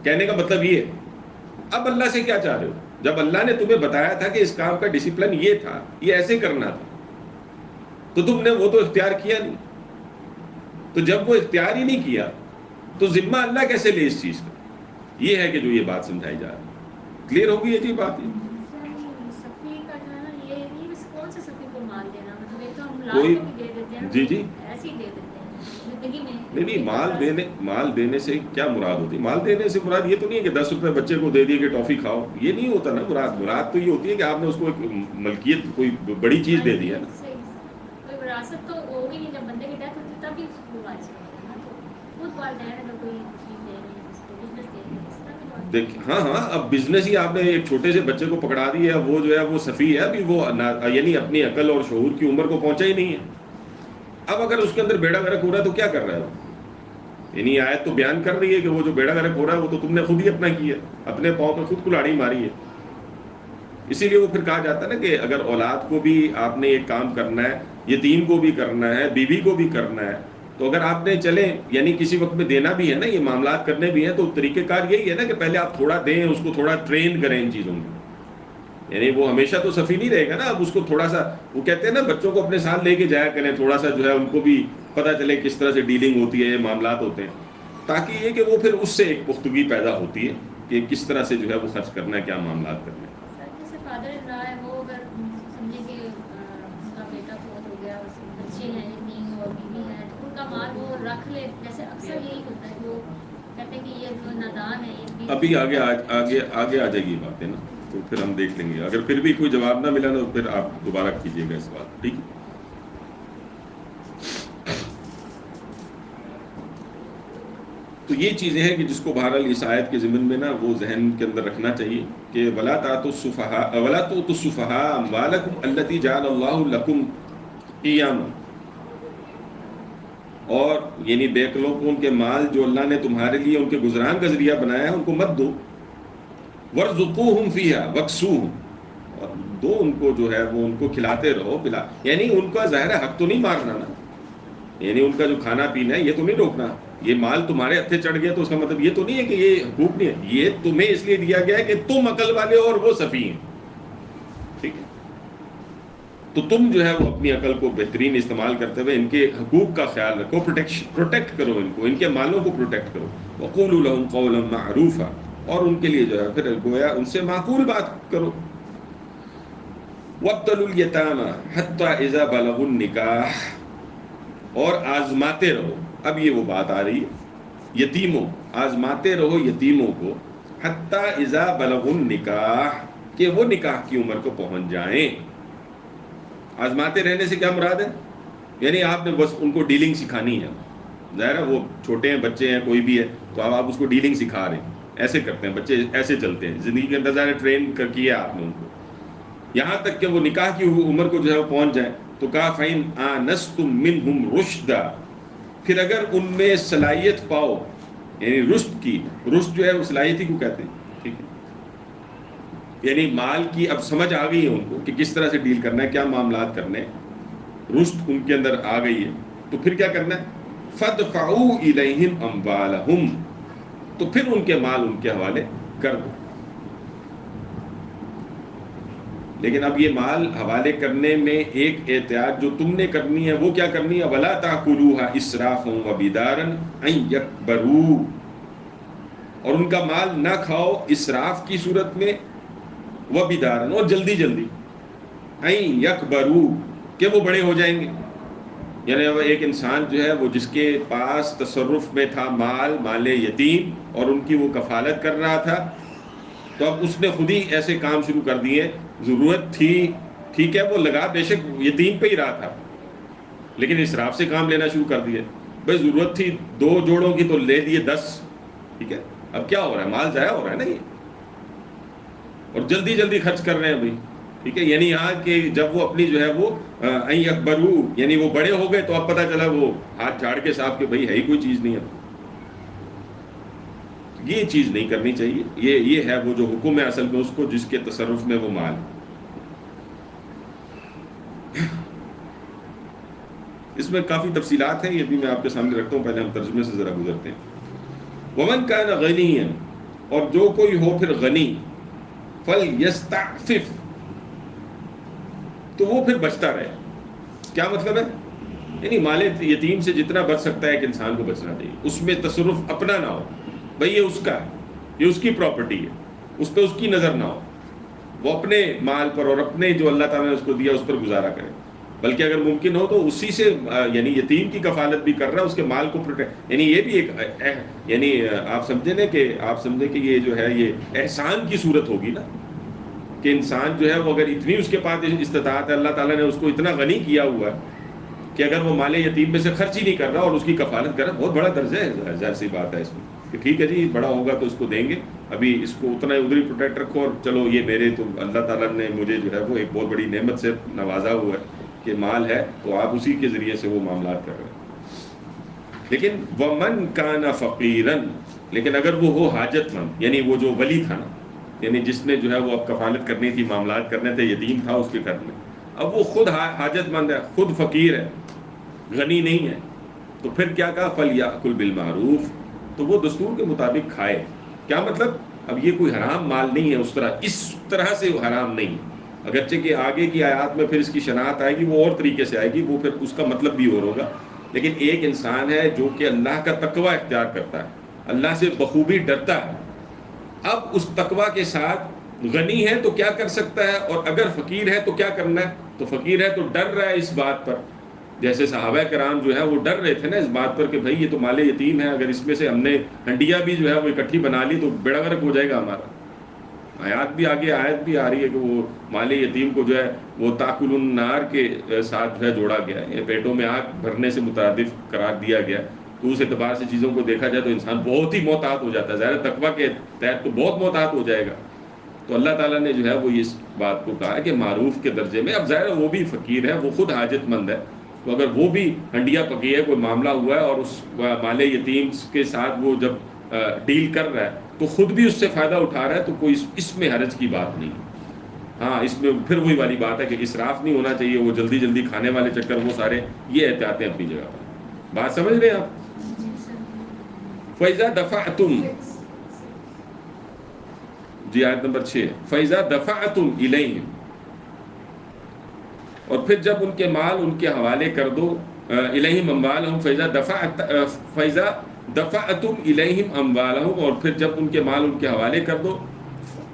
کہنے کا مطلب یہ، اب اللہ سے کیا چاہ رہے ہو؟ جب اللہ نے تمہیں بتایا تھا کہ اس کام کا ڈسپلن یہ تھا، یہ ایسے کرنا تھا، تو تم نے وہ تو اختیار کیا نہیں. تو جب وہ اختیار ہی نہیں کیا تو ذمہ اللہ کیسے لے اس چیز کا؟ یہ ہے کہ جو یہ بات سمجھائی جا رہی ہے. کلیئر ہوگی یہ چیز بات؟ سفی کا جو ہے نا یہ نہیں بس کون سے سفی کو مال دینا، مطلب ایک تو ہم کوئی لال بھی دے دیتے ہیں، جی جی ایسے ہی دے دیتے ہیں زندگی میں نہیں، ایک مال دینے سے کیا مراد ہوتی ہے؟ مال دینے سے مراد یہ تو نہیں ہے کہ 10 روپے بچے کو دے دیے کہ ٹافی کھاؤ، یہ نہیں ہوتا نا مراد تو یہ ہوتی ہے کہ آپ نے اس کو ایک ملکیت، کوئی بڑی چیز دے دی ہے نا. سے کوئی وراثت تو ہوگی نہیں، جب بندے کی ڈیتھ ہوتی ہے تب ہی اس کو وارث ہوتے ہیں نا، تو خود والدین اگر کوئی چیز دے رہے ہیں، جس کو بزنس دے رہے ہیں، اس طرح کی بات دیکھ ہاں اب بزنس ہی آپ نے ایک چھوٹے سے بچے کو پکڑا دی ہے، وہ جو ہے وہ سفی ہے، ابھی وہ یعنی اپنی عقل اور شعور کی عمر کو پہنچا ہی نہیں ہے. اب اگر اس کے اندر بیڑا غرق ہو رہا ہے تو کیا کر رہا ہے وہ؟ یعنی آیت تو بیان کر رہی ہے کہ وہ جو بیڑا غرق ہو رہا ہے وہ تو تم نے خود ہی اپنا کیا، اپنے پاؤں پہ خود کلاڑی ماری ہے. اسی لیے وہ پھر کہا جاتا ہے نا کہ اگر اولاد کو بھی آپ نے ایک کام کرنا ہے، یتیم کو بھی کرنا ہے، بیوی کو بھی کرنا ہے، تو اگر آپ نے چلیں یعنی کسی وقت میں دینا بھی ہے نا، یہ معاملات کرنے بھی ہیں، تو طریقہ کار یہی ہے نا کہ پہلے آپ تھوڑا دیں، اس کو تھوڑا ٹرین کریں ان چیزوں میں. یعنی وہ ہمیشہ تو سفی نہیں رہے گا نا، اب اس کو تھوڑا سا، وہ کہتے ہیں نا بچوں کو اپنے ساتھ لے کے جایا کریں، تھوڑا سا جو ہے ان کو بھی پتہ چلے کس طرح سے ڈیلنگ ہوتی ہے، یہ معاملات ہوتے ہیں، تاکہ یہ کہ وہ پھر اس سے ایک پختگی پیدا ہوتی ہے کہ کس طرح سے جو ہے وہ خرچ کرنا ہے، کیا معاملات کرنے ہیں. سر جیسے فادر ان لا ہے، وہ اگر سمجھے کہ اس کا بیٹا فوت ہو گیا، اس بچے ہیں یتیم اور بیوی ہیں، تو ان کا مال وہ رکھ لے، جیسے اکثر یہی ہوتا ہے، وہ کہتے ہیں کہ یہ جو نادان ہے یہ ابھی آگے آ جائے گی باتیں نا، تو پھر ہم دیکھ لیں گے. اگر پھر بھی کوئی جواب نہ ملا نا تو پھر آپ دوبارہ کیجیے گا اس بات، ٹھیک ہے؟ تو یہ چیزیں ہیں کہ جس کو بہرحال اس آیت کے ضمن میں نا وہ ذہن کے اندر رکھنا چاہیے کہ ولا تؤتوا السفهاء اموالکم التی جعل اللہ لکم قیاما، اور یعنی بے عقلوں کو ان کے مال جو اللہ نے تمہارے لیے ان کے گزران کا ذریعہ بنایا ہے ان کو مت دو. وارزقوہم فیہا واکسوہم، اور دو ان کو جو ہے وہ ان کو کھلاتے رہو پلا، یعنی ان کا ظاہر حق تو نہیں مارنا نا، یعنی ان کا جو کھانا پینا ہے یہ تو نہیں روکنا. یہ مال تمہارے ہتھے چڑھ گیا تو اس کا مطلب یہ تو نہیں ہے کہ یہ حقوق نہیں ہے، یہ تمہیں اس لیے دیا گیا ہے کہ تم عقل والے ہو اور وہ سفیہ ہیں، ٹھیک ہے؟ تو تم جو ہے وہ اپنی عقل کو بہترین استعمال کرتے ہوئے ان کے حقوق کا خیال رکھو، پروٹیکٹ کرو ان کو، ان کے مالوں کو پروٹیکٹ کرو. وقولوا لهم قولا معروفا، اور ان کے لیے جو ہے پھر گویا ان سے معقول بات کرو. وابتلوا الیتامی حتی اذا بلغوا النکاح، اور آزماتے رہو، اب یہ وہ بات آ رہی ہے، یتیموں، آزماتے رہو یتیموں کو، حتی اذا بلغوا النکاح، کہ وہ نکاح کی عمر کو پہنچ جائیں. آزماتے رہنے سے کیا مراد ہے؟ یعنی آپ نے بس ان کو ڈیلنگ سکھانی ہے، ظاہر ہے وہ چھوٹے ہیں، بچے ہیں، کوئی بھی ہے، تو اب آپ اس کو ڈیلنگ سکھا رہے ہیں، ایسے کرتے ہیں بچے، ایسے چلتے ہیں زندگی کے اندر، ظاہر ٹرین کیا آپ نے ان کو یہاں تک کہ وہ نکاح کی عمر کو جو ہے وہ پہنچ جائیں. تو کہا فَإِنْ آنَسْتُم مِّنْهُمْ رُشْدًا، پھر اگر ان میں صلاحیت پاؤ، یعنی رشد کی، رشد جو ہے وہ صلاحیتی کو کہتے ہیں، ٹھیک ہے؟ یعنی مال کی اب سمجھ آ گئی ہے ان کو کہ کس طرح سے ڈیل کرنا ہے، کیا معاملات کرنے ہیں، رشد ان کے اندر آ گئی ہے، تو پھر کیا کرنا ہے؟ فَادْفَعُوا إِلَيْهِمْ أَمْوَالَهُمْ، تو پھر ان کے مال ان کے حوالے کر دو. لیکن اب یہ مال حوالے کرنے میں ایک احتیاط جو تم نے کرنی ہے وہ کیا کرنی ہے؟ وَلَا تَأْكُلُوهَا إِسْرَافًا وَبِدَارًا أَن يَكْبَرُوا، اور ان کا مال نہ کھاؤ اسراف کی صورت میں، وَبِدَارًا، اور جلدی جلدی، أَن يَكْبَرُوا، کہ وہ بڑے ہو جائیں گے. یعنی اب ایک انسان جو ہے وہ جس کے پاس تصرف میں تھا مال یتیم، اور ان کی وہ کفالت کر رہا تھا، تو اب اس نے خود ہی ایسے کام شروع کر دیے. ضرورت تھی، ٹھیک ہے، وہ لگا بے شک یتیم پہ ہی رہا تھا، لیکن اسراف سے کام لینا شروع کر دیا. بھائی ضرورت تھی 2 جوڑوں کی تو لے دیے 10، ٹھیک ہے؟ اب کیا ہو رہا ہے؟ مال ضائع ہو رہا ہے نا یہ، اور جلدی جلدی خرچ کر رہے ہیں بھائی، ٹھیک ہے؟ یعنی یہاں کہ جب وہ اپنی جو ہے وہ ان یکبرو، یعنی وہ بڑے ہو گئے، تو اب پتہ چلا وہ ہاتھ جھاڑ کے صاحب کہ بھائی ہے ہی کوئی چیز نہیں ہے. یہ چیز نہیں کرنی چاہیے. یہ ہے وہ جو حکم ہے اصل میں اس کو، جس کے تصرف میں وہ مال. اس میں کافی تفصیلات ہیں، یہ بھی میں آپ کے سامنے رکھتا ہوں، پہلے ہم ترجمے سے ذرا گزرتے ہیں. ومن کان غنیا، اور جو کوئی ہو پھر غنی، فلیستعفف، تو وہ پھر بچتا رہے. کیا مطلب ہے؟ یعنی مال یتیم سے جتنا بچ سکتا ہے ایک انسان کو بچنا چاہیے، اس میں تصرف اپنا نہ ہو، بھئی یہ اس کا ہے، یہ اس کی پراپرٹی ہے، اس پہ اس کی نظر نہ ہو، وہ اپنے مال پر اور اپنے جو اللہ تعالیٰ نے اس کو دیا اس پر گزارا کرے، بلکہ اگر ممکن ہو تو اسی سے یعنی یتیم کی کفالت بھی کر رہا ہے، اس کے مال کو پروٹیکٹ، یعنی یہ بھی ایک یعنی آپ سمجھیں نا کہ آپ سمجھیں کہ یہ جو ہے یہ احسان کی صورت ہوگی نا، کہ انسان جو ہے وہ اگر اتنی اس کے پاس استطاعت ہے، اللہ تعالیٰ نے اس کو اتنا غنی کیا ہوا ہے کہ اگر وہ مال یتیم میں سے خرچ ہی نہیں کر رہا اور اس کی کفالت کر رہا، بہت بڑا درجہ ہے، ظاہر سی بات ہے اس میں کہ ٹھیک ہے جی بڑا ہوگا تو اس کو دیں گے، ابھی اس کو اتنا ادھر ہی پروٹیکٹ رکھو، اور چلو یہ میرے تو اللہ تعالیٰ نے مجھے جو ہے وہ ایک بہت بڑی نعمت سے نوازا ہوا ہے کہ مال ہے، تو آپ اسی کے ذریعے سے وہ معاملات کر رہے ہیں۔ لیکن ومن کان فقیرن، لیکن اگر وہ ہو حاجت مند، یعنی وہ جو ولی تھا نا، یعنی جس نے جو ہے وہ اب کفالت کرنی تھی، معاملات کرنے تھے، یتیم تھا اس کے گھر میں، اب وہ خود حاجت مند ہے، خود فقیر ہے، غنی نہیں ہے، تو پھر کیا کہا فَلْيَأْكُلْ بِالْمَعْرُوفِ، تو وہ دستور کے مطابق کھائے۔ کیا مطلب؟ اب یہ کوئی حرام مال نہیں ہے، اس طرح سے وہ حرام نہیں ہے، اگرچہ کہ آگے کی آیات میں پھر اس کی شناخت آئے گی، وہ اور طریقے سے آئے گی، وہ پھر اس کا مطلب بھی اور ہوگا، لیکن ایک انسان ہے جو کہ اللہ کا تقوی اختیار کرتا ہے، اللہ سے بخوبی ڈرتا ہے، اب اس تقوی کے ساتھ غنی ہے تو کیا کر سکتا ہے، اور اگر فقیر ہے تو کیا کرنا ہے؟ تو فقیر ہے تو ڈر رہا ہے اس بات پر، جیسے صحابہ کرام جو ہے وہ ڈر رہے تھے نا اس بات پر کہ بھائی یہ تو مال یتیم ہے، اگر اس میں سے ہم نے ہنڈیا بھی جو ہے وہ اکٹھی بنا لی تو بیڑا غرق ہو جائے گا ہمارا۔ آیات بھی آگے آیت بھی آ رہی ہے کہ وہ مال یتیم کو جو ہے وہ تاکل النار کے ساتھ جو ہے جوڑا گیا ہے، یہ پیٹوں میں آگ بھرنے سے مترادف قرار دیا گیا، تو اس اعتبار سے چیزوں کو دیکھا جائے تو انسان بہت ہی محتاط ہو جاتا ہے، ظاہر تقویٰ کے تحت تو بہت محتاط ہو جائے گا۔ تو اللہ تعالیٰ نے جو ہے وہ اس بات کو کہا ہے کہ معروف کے درجے میں، اب ظاہر وہ بھی فقیر ہے، وہ خود حاجت مند ہے، تو اگر وہ بھی ہنڈیا پکی ہے، کوئی معاملہ ہوا ہے اور اس مال یتیم کے ساتھ وہ جب ڈیل کر رہا ہے تو خود بھی اس سے فائدہ اٹھا رہا ہے، تو کوئی اس میں حرج کی بات نہیں۔ ہاں اس میں پھر وہی والی بات ہے کہ اسراف نہیں ہونا چاہیے، وہ جلدی جلدی کھانے والے چکر، وہ سارے یہ احتیاطیں اپنی جگہ پر۔ بات سمجھ رہے ہیں آپ؟ فَإِذَا دَفَعْتُمْ، جی آیت نمبر 6، فَإِذَا دَفَعْتُمْ إِلَيْهِمْ، اور پھر جب ان کے مال ان کے حوالے کر دو، الیہم اموالہم، فیضا دفعتم الیہم اموالہم، اور پھر جب ان کے مال ان کے حوالے کر دو،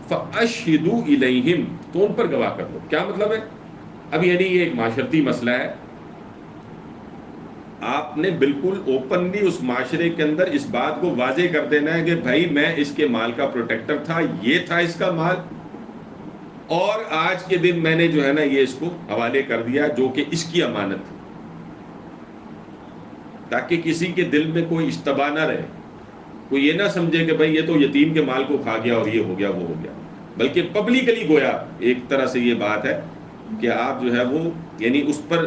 فاشہدوا الیہم، تو ان پر گواہ کر دو۔ کیا مطلب ہے؟ اب یعنی یہ ایک معاشرتی مسئلہ ہے، آپ نے بالکل اوپنلی اس معاشرے کے اندر اس بات کو واضح کر دینا ہے کہ بھائی میں اس کے مال کا پروٹیکٹر تھا، یہ تھا اس کا مال، اور آج کے دن میں نے جو ہے نا یہ اس کو حوالے کر دیا جو کہ اس کی امانت ہے، تاکہ کسی کے دل میں کوئی اشتباہ نہ رہے، کوئی یہ نہ سمجھے کہ بھائی یہ تو یتیم کے مال کو کھا گیا اور یہ ہو گیا وہ ہو گیا، بلکہ پبلکلی گویا ایک طرح سے یہ بات ہے کہ آپ جو ہے وہ یعنی اس پر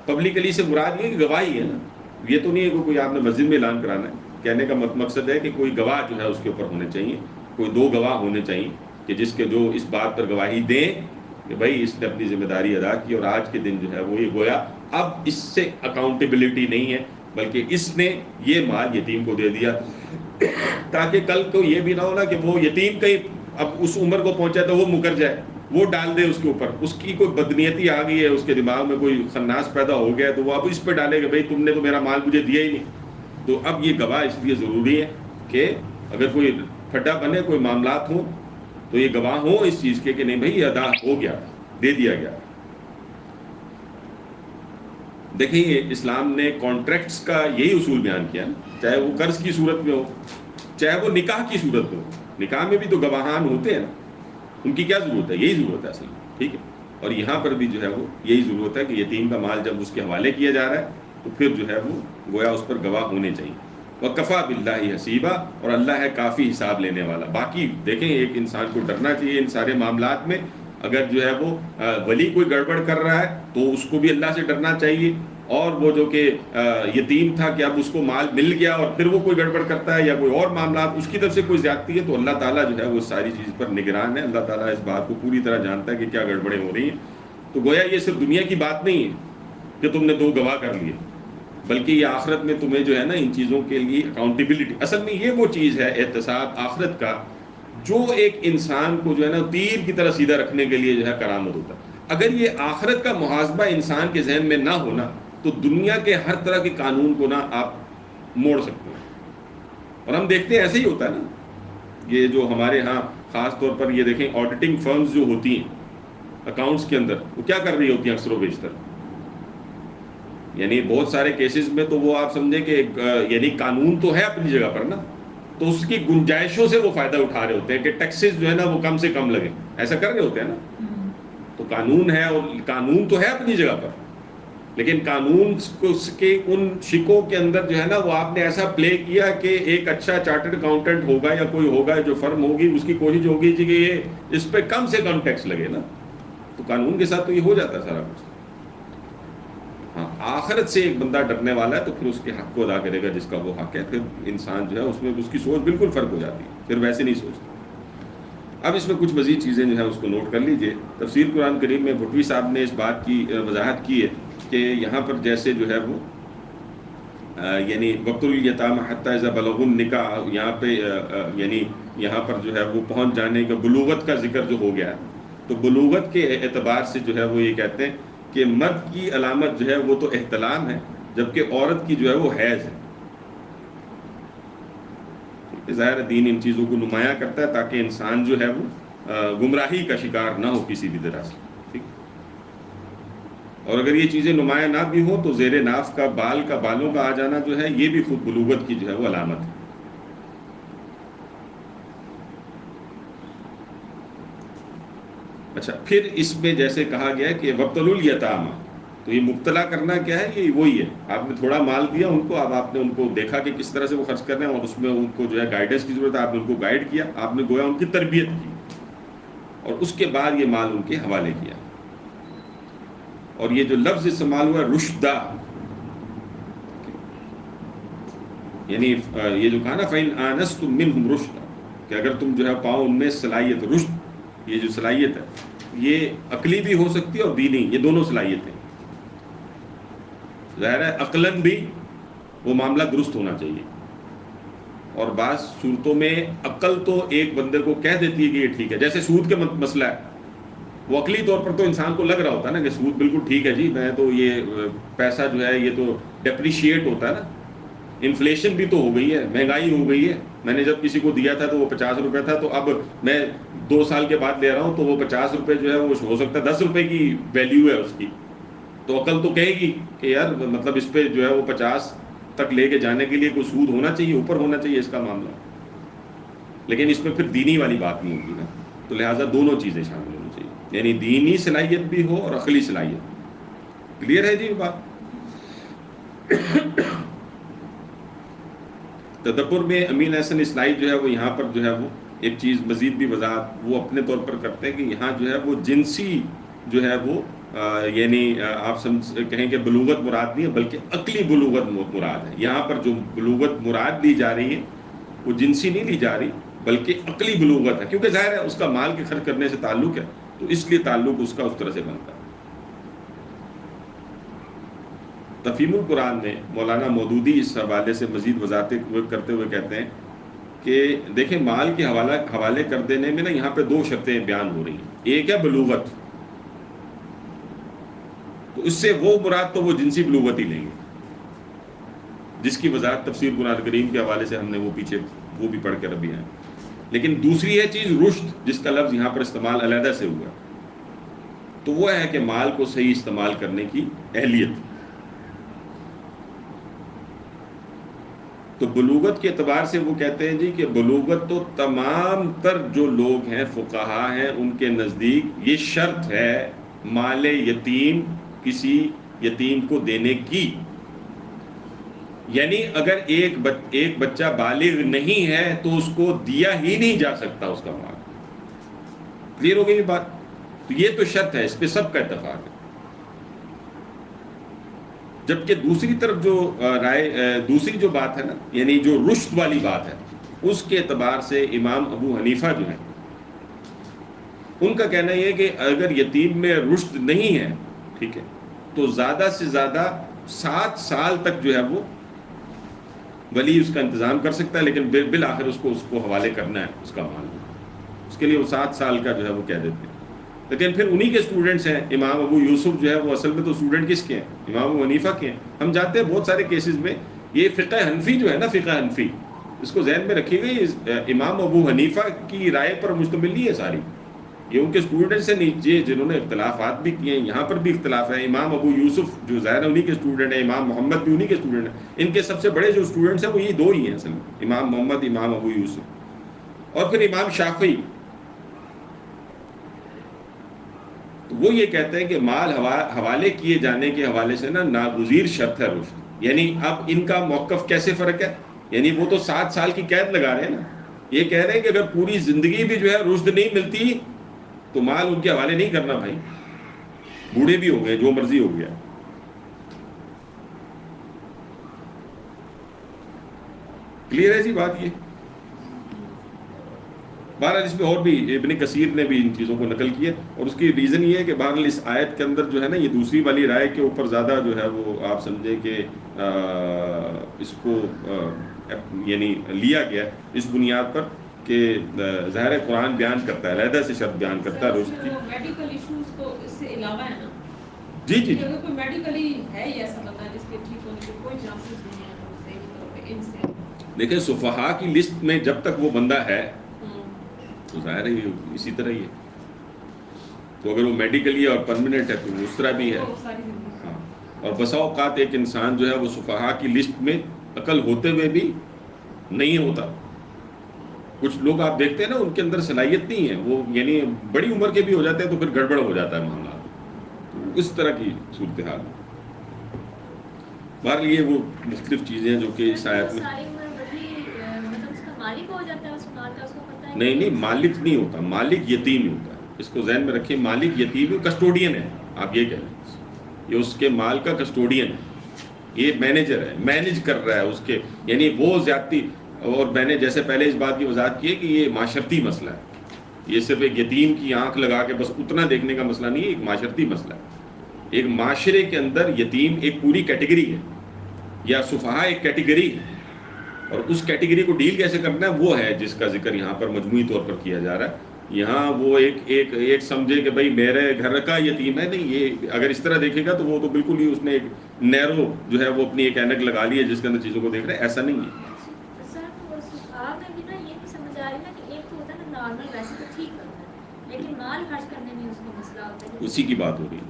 پبلکلی سے مراد یہ کہ گواہی ہے نا، یہ تو نہیں ہے کہ کوئی آپ نے مسجد میں اعلان کرانا ہے، کہنے کا مقصد ہے کہ کوئی گواہ جو ہے اس کے اوپر ہونے چاہیے، کوئی دو گواہ ہونے چاہیے کہ جس کے جو اس بات پر گواہی دیں کہ بھائی اس نے اپنی ذمہ داری ادا کی، اور آج کے دن جو ہے وہ یہ گویا اب اس سے اکاؤنٹیبلٹی نہیں ہے، بلکہ اس نے یہ مال یتیم کو دے دیا، تاکہ کل کو یہ بھی نہ ہونا کہ وہ یتیم کہیں اب اس عمر کو پہنچا تو وہ مکر جائے، وہ ڈال دے اس کے اوپر، اس کی کوئی بدنیتی آ گئی ہے، اس کے دماغ میں کوئی خناس پیدا ہو گیا ہے، تو وہ اب اس پہ ڈالے کہ بھائی تم نے تو میرا مال مجھے دیا ہی نہیں۔ تو اب یہ گواہ اس لیے ضروری ہے کہ اگر کوئی پھڈا بنے، کوئی معاملات ہوں، تو یہ گواہ ہوں اس چیز کے کہ نہیں بھائی یہ ادا ہو گیا، دے دیا گیا۔ دیکھیں یہ اسلام نے کانٹریکٹس کا یہی اصول بیان کیا، چاہے وہ قرض کی صورت میں ہو، چاہے وہ نکاح کی صورت میں ہو، نکاح میں بھی تو گواہان ہوتے ہیں نا، ان کی کیا ضرورت ہے؟ یہی ضرورت ہے اصل میں، ٹھیک ہے؟ اور یہاں پر بھی جو ہے وہ یہی ضرورت ہے کہ یتیم کا مال جب اس کے حوالے کیا جا رہا ہے تو پھر جو ہے وہ گویا اس پر گواہ ہونے چاہیے۔ وَكَفَى بِاللَّهِ حَسِيبًا، اور اللہ ہے کافی حساب لینے والا۔ باقی دیکھیں ایک انسان کو ڈرنا چاہیے ان سارے معاملات میں، اگر جو ہے وہ ولی کوئی گڑبڑ کر رہا ہے تو اس کو بھی اللہ سے ڈرنا چاہیے، اور وہ جو کہ یتیم تھا کہ اب اس کو مال مل گیا اور پھر وہ کوئی گڑبڑ کرتا ہے یا کوئی اور معاملات اس کی طرف سے کوئی زیادتی ہے، تو اللہ تعالیٰ جو ہے وہ ساری چیز پر نگران ہے، اللہ تعالیٰ اس بات کو پوری طرح جانتا ہے کہ کیا گڑبڑیں ہو رہی ہیں۔ تو گویا یہ صرف دنیا کی بات نہیں ہے کہ تم نے دو گواہ کر لیے، بلکہ یہ آخرت میں تمہیں جو ہے نا ان چیزوں کے لیے اکاؤنٹیبلٹی، اصل میں یہ وہ چیز ہے احتساب آخرت کا جو ایک انسان کو جو ہے نا تیر کی طرح سیدھا رکھنے کے لیے جو ہے کرامت ہوتا ہے۔ اگر یہ آخرت کا محاسبہ انسان کے ذہن میں نہ ہونا تو دنیا کے ہر طرح کے قانون کو نا آپ موڑ سکتے ہیں، اور ہم دیکھتے ہیں ایسے ہی ہوتا ہے نا، یہ جو ہمارے ہاں خاص طور پر یہ دیکھیں آڈیٹنگ فرمز جو ہوتی ہیں اکاؤنٹس کے اندر، وہ کیا کر رہی ہوتی ہیں اکثر و بیشتر؟ یعنی بہت سارے کیسز میں تو وہ آپ سمجھیں کہ یعنی قانون تو ہے اپنی جگہ پر نا، تو اس کی گنجائشوں سے وہ فائدہ اٹھا رہے ہوتے ہیں کہ ٹیکسز جو ہے نا وہ کم سے کم لگیں، ایسا کر رہے ہوتے ہیں نا. تو قانون ہے، اور قانون تو ہے اپنی جگہ پر، لیکن قانون کے ان شکوں کے اندر جو ہے نا وہ آپ نے ایسا پلے کیا کہ ایک اچھا چارٹرڈ اکاؤنٹنٹ ہوگا یا کوئی ہوگا جو فرم ہوگی، اس کی کوشش ہوگی کہ یہ اس پہ کم سے کم ٹیکس لگے نا. تو قانون کے ساتھ تو یہ ہو جاتا ہے سارا کچھ. ہاں، آخرت سے ایک بندہ ڈرنے والا ہے تو پھر اس کے حق کو ادا کرے گا جس کا وہ حق ہے. پھر انسان جو ہے اس میں اس کی سوچ بالکل فرق ہو جاتی ہے، پھر ویسے نہیں سوچتا. اب اس میں کچھ مزید چیزیں جو ہے اس کو نوٹ کر لیجئے. تفسیر قرآن کریم میں بھٹوی صاحب نے اس بات کی وضاحت کی ہے کہ یہاں پر جیسے جو ہے وہ یعنی وقت الیتام حتی اذا بلغوا النکاح، یہاں پہ یعنی یہاں پر جو ہے وہ پہنچ جانے کا بلوغت کا ذکر جو ہو گیا ہے، تو بلوغت کے اعتبار سے جو ہے وہ یہ کہتے ہیں کہ مرد کی علامت جو ہے وہ تو احتلام ہے، جبکہ عورت کی جو ہے وہ حیض ہے. ظاہر دین ان چیزوں کو نمایاں کرتا ہے تاکہ انسان جو ہے وہ گمراہی کا شکار نہ ہو کسی بھی طرح سے. ٹھیک، اور اگر یہ چیزیں نمایاں نہ بھی ہوں تو زیر ناف کا بالوں کا آ جانا جو ہے یہ بھی خود بلوغت کی جو ہے وہ علامت ہے. اچھا، پھر اس میں جیسے کہا گیا ہے کہ وابتلوا الیتامى، تو یہ مبتلا کرنا کیا ہے؟ یہ وہی ہے، آپ نے تھوڑا مال دیا ان کو، اب آپ نے ان کو دیکھا کہ کس طرح سے وہ خرچ کر رہے ہیں، اور اس میں ان کو جو ہے گائیڈنس کی ضرورت ہے، آپ نے ان کو گائیڈ کیا، آپ نے گویا ان کی تربیت کی، اور اس کے بعد یہ مال ان کے حوالے کیا. اور یہ جو لفظ استعمال ہوا ہے رشدہ، یعنی یہ جو کہا نا فَإِنْ آنَسْتُم مِّنْهُمْ رُشْدًا، کہ اگر تم جو ہے پاؤ ان میں صلاحیت، رشد یہ جو صلاحیت ہے یہ عقلی بھی ہو سکتی ہے اور دینی، یہ دونوں صلاحیتیں. ظاہر ہے عقلاً بھی وہ معاملہ درست ہونا چاہیے، اور بعض صورتوں میں عقل تو ایک بندے کو کہہ دیتی ہے کہ یہ ٹھیک ہے. جیسے سود کے مسئلہ ہے، وہ عقلی طور پر تو انسان کو لگ رہا ہوتا ہے نا کہ سود بالکل ٹھیک ہے جی، میں تو یہ پیسہ جو ہے یہ تو ڈیپریشیٹ ہوتا ہے نا، انفلیشن بھی تو ہو گئی ہے، مہنگائی ہو گئی ہے. میں نے جب کسی کو دیا تھا تو وہ 50 روپے تھا، تو اب میں 2 سال کے بعد لے رہا ہوں تو وہ 50 روپے جو ہے وہ ہو سکتا ہے 10 روپے کی ویلیو ہے اس کی. تو عقل تو کہے گی کہ یار مطلب اس پہ جو ہے وہ 50 تک لے کے جانے کے لیے کوئی سود ہونا چاہیے، اوپر ہونا چاہیے اس کا معاملہ. لیکن اس میں پھر دینی والی بات نہیں ہوگی نا، تو لہٰذا دونوں چیزیں شامل ہونی چاہیے، یعنی دینی صلاحیت بھی ہو اور عقلی صلاحیت. کلیئر ہے جی یہ بات؟ تدبر میں امین احسن اصلاحی جو ہے وہ یہاں پر جو ہے وہ ایک چیز مزید بھی وضاحت وہ اپنے طور پر کرتے ہیں کہ یہاں جو ہے وہ جنسی جو ہے وہ یعنی آپ کہیں کہ بلوغت مراد نہیں ہے بلکہ عقلی بلوغت مراد ہے. یہاں پر جو بلوغت مراد لی جا رہی ہے وہ جنسی نہیں لی جا رہی بلکہ عقلی بلوغت ہے، کیونکہ ظاہر ہے اس کا مال کے خرچ کرنے سے تعلق ہے، تو اس لیے تعلق اس کا اس طرح سے بنتا ہے. تفہیم القرآن میں مولانا مودودی اس حوالے سے مزید وضاحت کرتے ہوئے کہتے ہیں کہ دیکھیں مال کے حوالے کر دینے میں نا یہاں پہ 2 شرطیں بیان ہو رہی ہیں. ایک ہے بلوغت، تو اس سے وہ مراد تو وہ جنسی بلوغت ہی لیں گے، جس کی وضاحت تفسیر قرآن کریم کے حوالے سے ہم نے وہ پیچھے وہ بھی پڑھ کر ابھی ہیں. لیکن دوسری ہے چیز رشد، جس کا لفظ یہاں پر استعمال علیحدہ سے ہوا، تو وہ ہے کہ مال کو صحیح استعمال کرنے کی اہلیت. تو بلوغت کے اعتبار سے وہ کہتے ہیں جی کہ بلوغت تو تمام تر جو لوگ ہیں فقہا ہیں ان کے نزدیک یہ شرط ہے مال یتیم کسی یتیم کو دینے کی. یعنی اگر ایک بچہ بالغ نہیں ہے تو اس کو دیا ہی نہیں جا سکتا اس کا مال. کلیئر ہو گئی یہ بات؟ تو یہ تو شرط ہے، اس پہ سب کا اتفاق ہے. جبکہ دوسری طرف جو دوسری جو بات ہے نا، یعنی جو رشد والی بات ہے، اس کے اعتبار سے امام ابو حنیفہ جو ہیں ان کا کہنا یہ ہے کہ اگر یتیم میں رشد نہیں ہے، ٹھیک ہے، تو زیادہ سے زیادہ 7 سال تک جو ہے وہ ولی اس کا انتظام کر سکتا ہے، لیکن بالآخر اس کو حوالے کرنا ہے اس کا مال. اس کے لیے وہ 7 سال کا جو ہے وہ کہہ دیتے ہیں. لیکن پھر انہی کے اسٹوڈنٹس ہیں امام ابو یوسف جو ہے وہ اصل میں تو اسٹوڈنٹ کس کے ہیں؟ امام ابو حنیفہ کے ہیں. ہم جانتے ہیں بہت سارے کیسز میں یہ فقہ حنفی جو ہے نا، فقہ حنفی اس کو ذہن میں رکھیے گا، امام ابو حنیفہ کی رائے پر مشتمل نہیں ہے ساری، یہ ان کے اسٹوڈنٹ سے نیچے جنہوں نے اختلافات بھی کیے ہیں، یہاں پر بھی اختلاف ہے۔ امام ابو یوسف جو ظاہر انہی کے اسٹوڈنٹ ہیں، امام محمد بھی انہی کے اسٹوڈنٹ ہیں، ان کے سب سے بڑے جو اسٹوڈنٹس ہیں وہ یہ دو ہی ہیں اصل میں، امام محمد، امام ابو یوسف، اور پھر امام شافعی۔ تو وہ یہ کہتے ہیں کہ مال حوالے کیے جانے کے حوالے سے نا ناگزیر شرط ہے رشد، یعنی اب ان کا موقف کیسے فرق ہے، یعنی وہ تو 7 سال کی قید لگا رہے ہیں نا، یہ کہہ رہے ہیں کہ اگر پوری زندگی بھی جو ہے رشد نہیں ملتی تو مال ان کے حوالے نہیں کرنا بھائی، بوڑھے بھی ہو گئے، جو مرضی ہو گیا۔ کلیئر ہے جی بات یہ؟ بہرحال اس میں اور بھی ابن کثیر نے بھی ان چیزوں کو نقل کیا، اور اس کی ریزن یہ ہے کہ بہرحال اس آیت کے اندر جو ہے نا یہ دوسری والی رائے کے اوپر زیادہ جو ہے وہ آپ سمجھیں کہ اس کو یعنی لیا گیا اس بنیاد پر کہ ظاہر قرآن بیان کرتا ہے، علیحدہ سے شرط بیان کرتا ہے رشد کی۔ میڈیکل ایشوز تو اس سے علاوہ ہے نا، جی جی اگر کوئی میڈیکلی ہے یا ایسا بتا جس کے ٹھیک ہونے کے کوئی چانسز نہیں ہیں تو صحیح طور پہ ان سے دیکھیں صفحاء کی لسٹ میں جب تک وہ بندہ ہے تو ظاہر ہے یہ اسی طرح ہی ہے، تو اگر وہ میڈیکلی اور پرماننٹ ہے تو اس طرح بھی ہے۔ وہ ساری زندگی ہاں، اور بسا اوقات ایک انسان جو ہے وہ صفحاء کی لسٹ میں عقل ہوتے ہوئے بھی نہیں ہوتا، کچھ لوگ آپ دیکھتے ہیں نا ان کے اندر صلاحیت نہیں ہے، وہ یعنی بڑی عمر کے بھی ہو جاتے ہیں تو پھر گڑبڑ ہو جاتا ہے معاملہ، تو اس طرح کی صورتحال۔ بہرحال یہ وہ مختلف چیزیں ہیں جو کہ اس آیت میں ساری عمر وہی مطلب اس کا مالک ہو جاتا ہے اس مال کا، اس کو پتہ ہے نہیں مالک نہیں ہوتا، مالک یتیم ہوتا ہے، اس کو ذہن میں رکھیں، مالک یتیم کسٹوڈین ہے، آپ یہ کہہ لیں، یہ اس کے مال کا کسٹوڈین ہے، یہ مینیجر ہے، مینیج کر رہا ہے اس کے، یعنی وہ زیادتی، اور میں نے جیسے پہلے اس بات کی وضاحت کی ہے کہ یہ معاشرتی مسئلہ ہے، یہ صرف ایک یتیم کی آنکھ لگا کے بس اتنا دیکھنے کا مسئلہ نہیں ہے، ایک معاشرتی مسئلہ ہے، ایک معاشرے کے اندر یتیم ایک پوری کیٹیگری ہے، یا صفحاء ایک کیٹیگری ہے، اور اس کیٹیگری کو ڈیل کیسے کرنا ہے وہ ہے جس کا ذکر یہاں پر مجموعی طور پر کیا جا رہا ہے۔ یہاں وہ ایک سمجھے کہ بھائی میرے گھر کا یتیم ہے، نہیں، یہ اگر اس طرح دیکھے گا تو وہ تو بالکل ہی اس نے ایک نیرو جو ہے وہ اپنی ایک اینک لگا لی ہے جس کے اندر چیزوں کو دیکھ رہے ہیں، ایسا نہیں ہے۔ سر تو صفحاء میں بھی نا یہ بھی سمجھ آ رہی ہے نا کہ ایک تو ہوتا ہے نا نارمل ویسے تو ٹھیک کرتا ہے، لیکن مال خرچ کرنے میں اس کو مسئلہ ہوتا ہے، اسی کی بات ہو رہی ہے،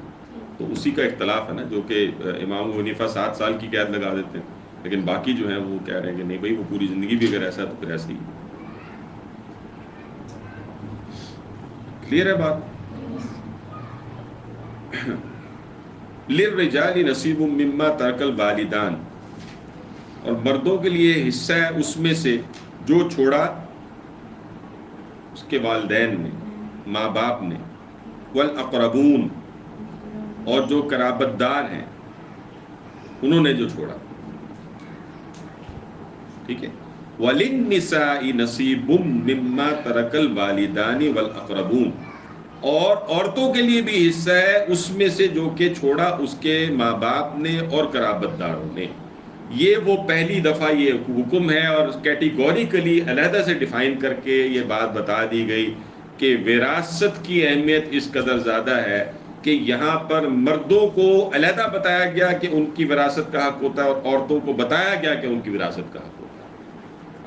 تو اسی کا اختلاف ہے نا، جو کہ امام ابو حنیفہ 7 سال کی قید لگا دیتے ہیں، لیکن باقی جو ہیں وہ کہہ رہے ہیں کہ نہیں بھائی وہ پوری زندگی بھی اگر ایسا ہے تو پھر ایسا ہی۔ کلیئر ہے بات؟ للرجال نصیب مما ترک الوالدان، اور مردوں کے لیے حصہ ہے اس میں سے جو چھوڑا اس کے والدین نے، ماں باپ نے، والاقربون، اور جو قرابت دار ہیں انہوں نے جو چھوڑا، ٹھیک ہے۔ وَلِلنِّسَاءِ نَصِيبٌ مِّمَّا تَرَكَ الْوَالِدَانِ وَالْأَقْرَبُونَ، اور عورتوں کے لیے بھی حصہ ہے اس میں سے جو کہ چھوڑا اس کے ماں باپ نے اور قرابت داروں نے۔ یہ وہ پہلی دفعہ یہ حکم ہے، اور کیٹیگوریکلی علیحدہ سے ڈیفائن کر کے یہ بات بتا دی گئی کہ وراثت کی اہمیت اس قدر زیادہ ہے کہ یہاں پر مردوں کو علیحدہ بتایا گیا کہ ان کی وراثت کا حق ہوتا ہے، اور عورتوں کو بتایا گیا کہ ان کی وراثت کا حق ہوتا ہے۔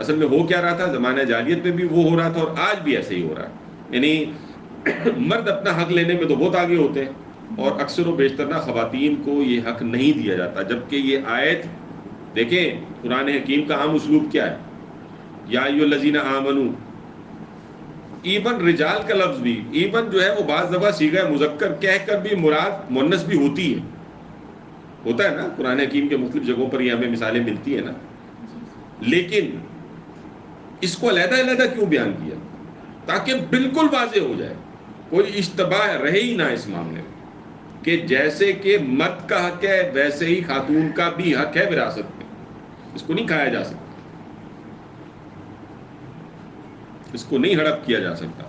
اصل میں ہو کیا رہا تھا، زمانہ جاہلیت میں بھی وہ ہو رہا تھا اور آج بھی ایسے ہی ہو رہا ہے، یعنی مرد اپنا حق لینے میں تو بہت آگے ہوتے ہیں، اور اکثر و بیشتر نہ خواتین کو یہ حق نہیں دیا جاتا، جبکہ یہ آیت دیکھیں قرآن حکیم کا عام اسلوب کیا ہے، یا ایھا الذین آمنو، ایون رجال کا لفظ بھی ایون جو ہے وہ بعض دفعہ صیغہ مذکر کہہ کر بھی مراد مؤنث بھی ہوتی ہے، ہوتا ہے نا، قرآن حکیم کے مختلف جگہوں پر یہ ہمیں مثالیں ملتی ہیں نا، لیکن اس کو علیحدہ علیحدہ کیوں بیان کیا، تاکہ بالکل واضح ہو جائے، کوئی اشتباہ رہے ہی نہ اس معاملے میں، کہ جیسے کہ مرد کا حق ہے ویسے ہی خاتون کا بھی حق ہے وراثت میں، اس کو نہیں کھایا جا سکتا، اس کو نہیں ہڑپ کیا جا سکتا۔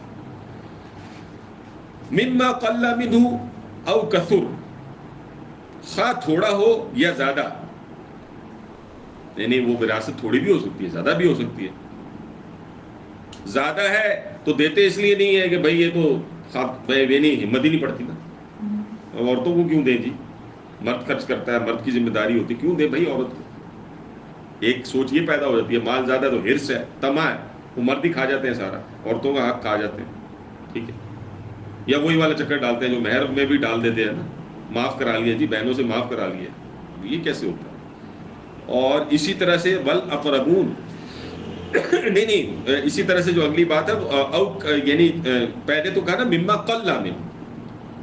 مما قل منہ او کثر، خواہ تھوڑا ہو یا زیادہ، یعنی وہ وراثت تھوڑی بھی ہو سکتی ہے زیادہ بھی ہو سکتی ہے، زیادہ ہے تو دیتے اس لیے نہیں ہے کہ بھائی یہ تو نہیں ہمت ہی نہیں پڑتی نا، عورتوں کو کیوں دیں جی، مرد خرچ کرتا ہے، مرد کی ذمہ داری ہوتی، کیوں دیں بھائی عورت کو، ایک سوچ یہ پیدا ہو جاتی ہے مال زیادہ تو ہرس ہے، طمع ہے، وہ مرد ہی کھا جاتے ہیں سارا، عورتوں کا حق کھا جاتے ہیں، ٹھیک ہے، یا وہی والا چکر ڈالتے ہیں جو مہر میں بھی ڈال دیتے ہیں نا، معاف کرا لیا جی، بہنوں سے معاف کرا لیا، یہ کیسے ہوتا ہے؟ اور اسی طرح سے والاقربون نہیں نہیں، اسی طرح سے جو اگلی بات ہے یعنی پہلے تو کہا نا مما قل من،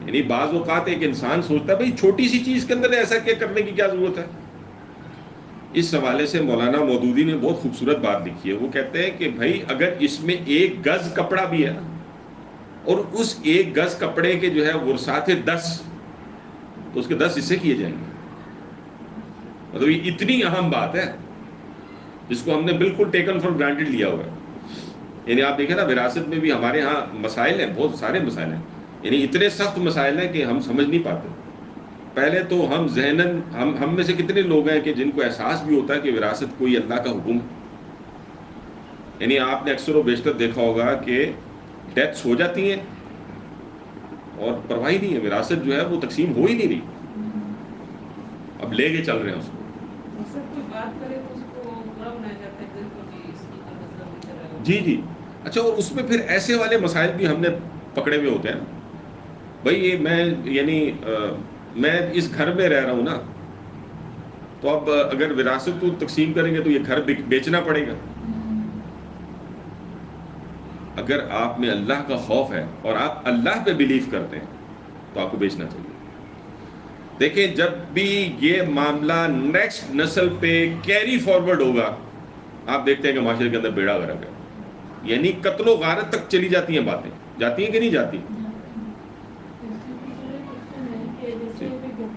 یعنی بعض اوقات ایک انسان سوچتا ہے بھائی چھوٹی سی چیز کے اندر ایسا کیا کرنے کی کیا ضرورت ہے. اس حوالے سے مولانا مودودی نے بہت خوبصورت بات لکھی ہے. وہ کہتے ہیں کہ بھائی اگر اس میں 1 گز کپڑا بھی ہے نا، اور اس 1 گز کپڑے کے جو ہے ورثات 10، تو اس کے 10 حصے کیے جائیں گے. مطلب یہ اتنی اہم بات ہے جس کو ہم نے بالکل ٹیکن فار گرانٹیڈ لیا ہوا ہے. یعنی آپ دیکھیں نا وراثت میں بھی ہمارے ہاں مسائل ہیں، بہت سارے مسائل ہیں، یعنی اتنے سخت مسائل ہیں کہ ہم سمجھ نہیں پاتے. پہلے تو ہم ذہناً ہم میں سے کتنے لوگ ہیں کہ جن کو احساس بھی ہوتا ہے کہ وراثت کوئی اللہ کا حکم ہے. یعنی آپ نے اکثر و بیشتر دیکھا ہوگا کہ ڈیتھس ہو جاتی ہیں اور پرواہ ہی نہیں ہے، وراثت جو ہے وہ تقسیم ہو ہی نہیں رہی، اب لے کے چل رہے ہیں اس کو. کوئی بات کرے تو اس کو برا بنایا جاتا ہے، بالکل بھی اس کی کوئی مطلب نہیں کر رہا ہے. جی جی. اچھا، اور اس میں پھر ایسے والے مسائل بھی ہم نے پکڑے ہوئے ہوتے ہیں نا. بھائی یہ میں یعنی میں اس گھر میں رہ رہا ہوں نا، تو اب اگر وراثت کو تقسیم کریں گے تو یہ گھر بیچنا پڑے گا. اگر آپ میں اللہ کا خوف ہے اور آپ اللہ پہ بلیو کرتے ہیں تو آپ کو بیچنا چاہیے. دیکھیں جب بھی یہ معاملہ نیکسٹ نسل پہ کیری فارورڈ ہوگا، آپ دیکھتے ہیں کہ معاشرے کے اندر بیڑا غرق ہے. یعنی قتل و غارت تک چلی جاتی ہیں باتیں، جاتی ہیں کہ نہیں جاتی؟ جیسے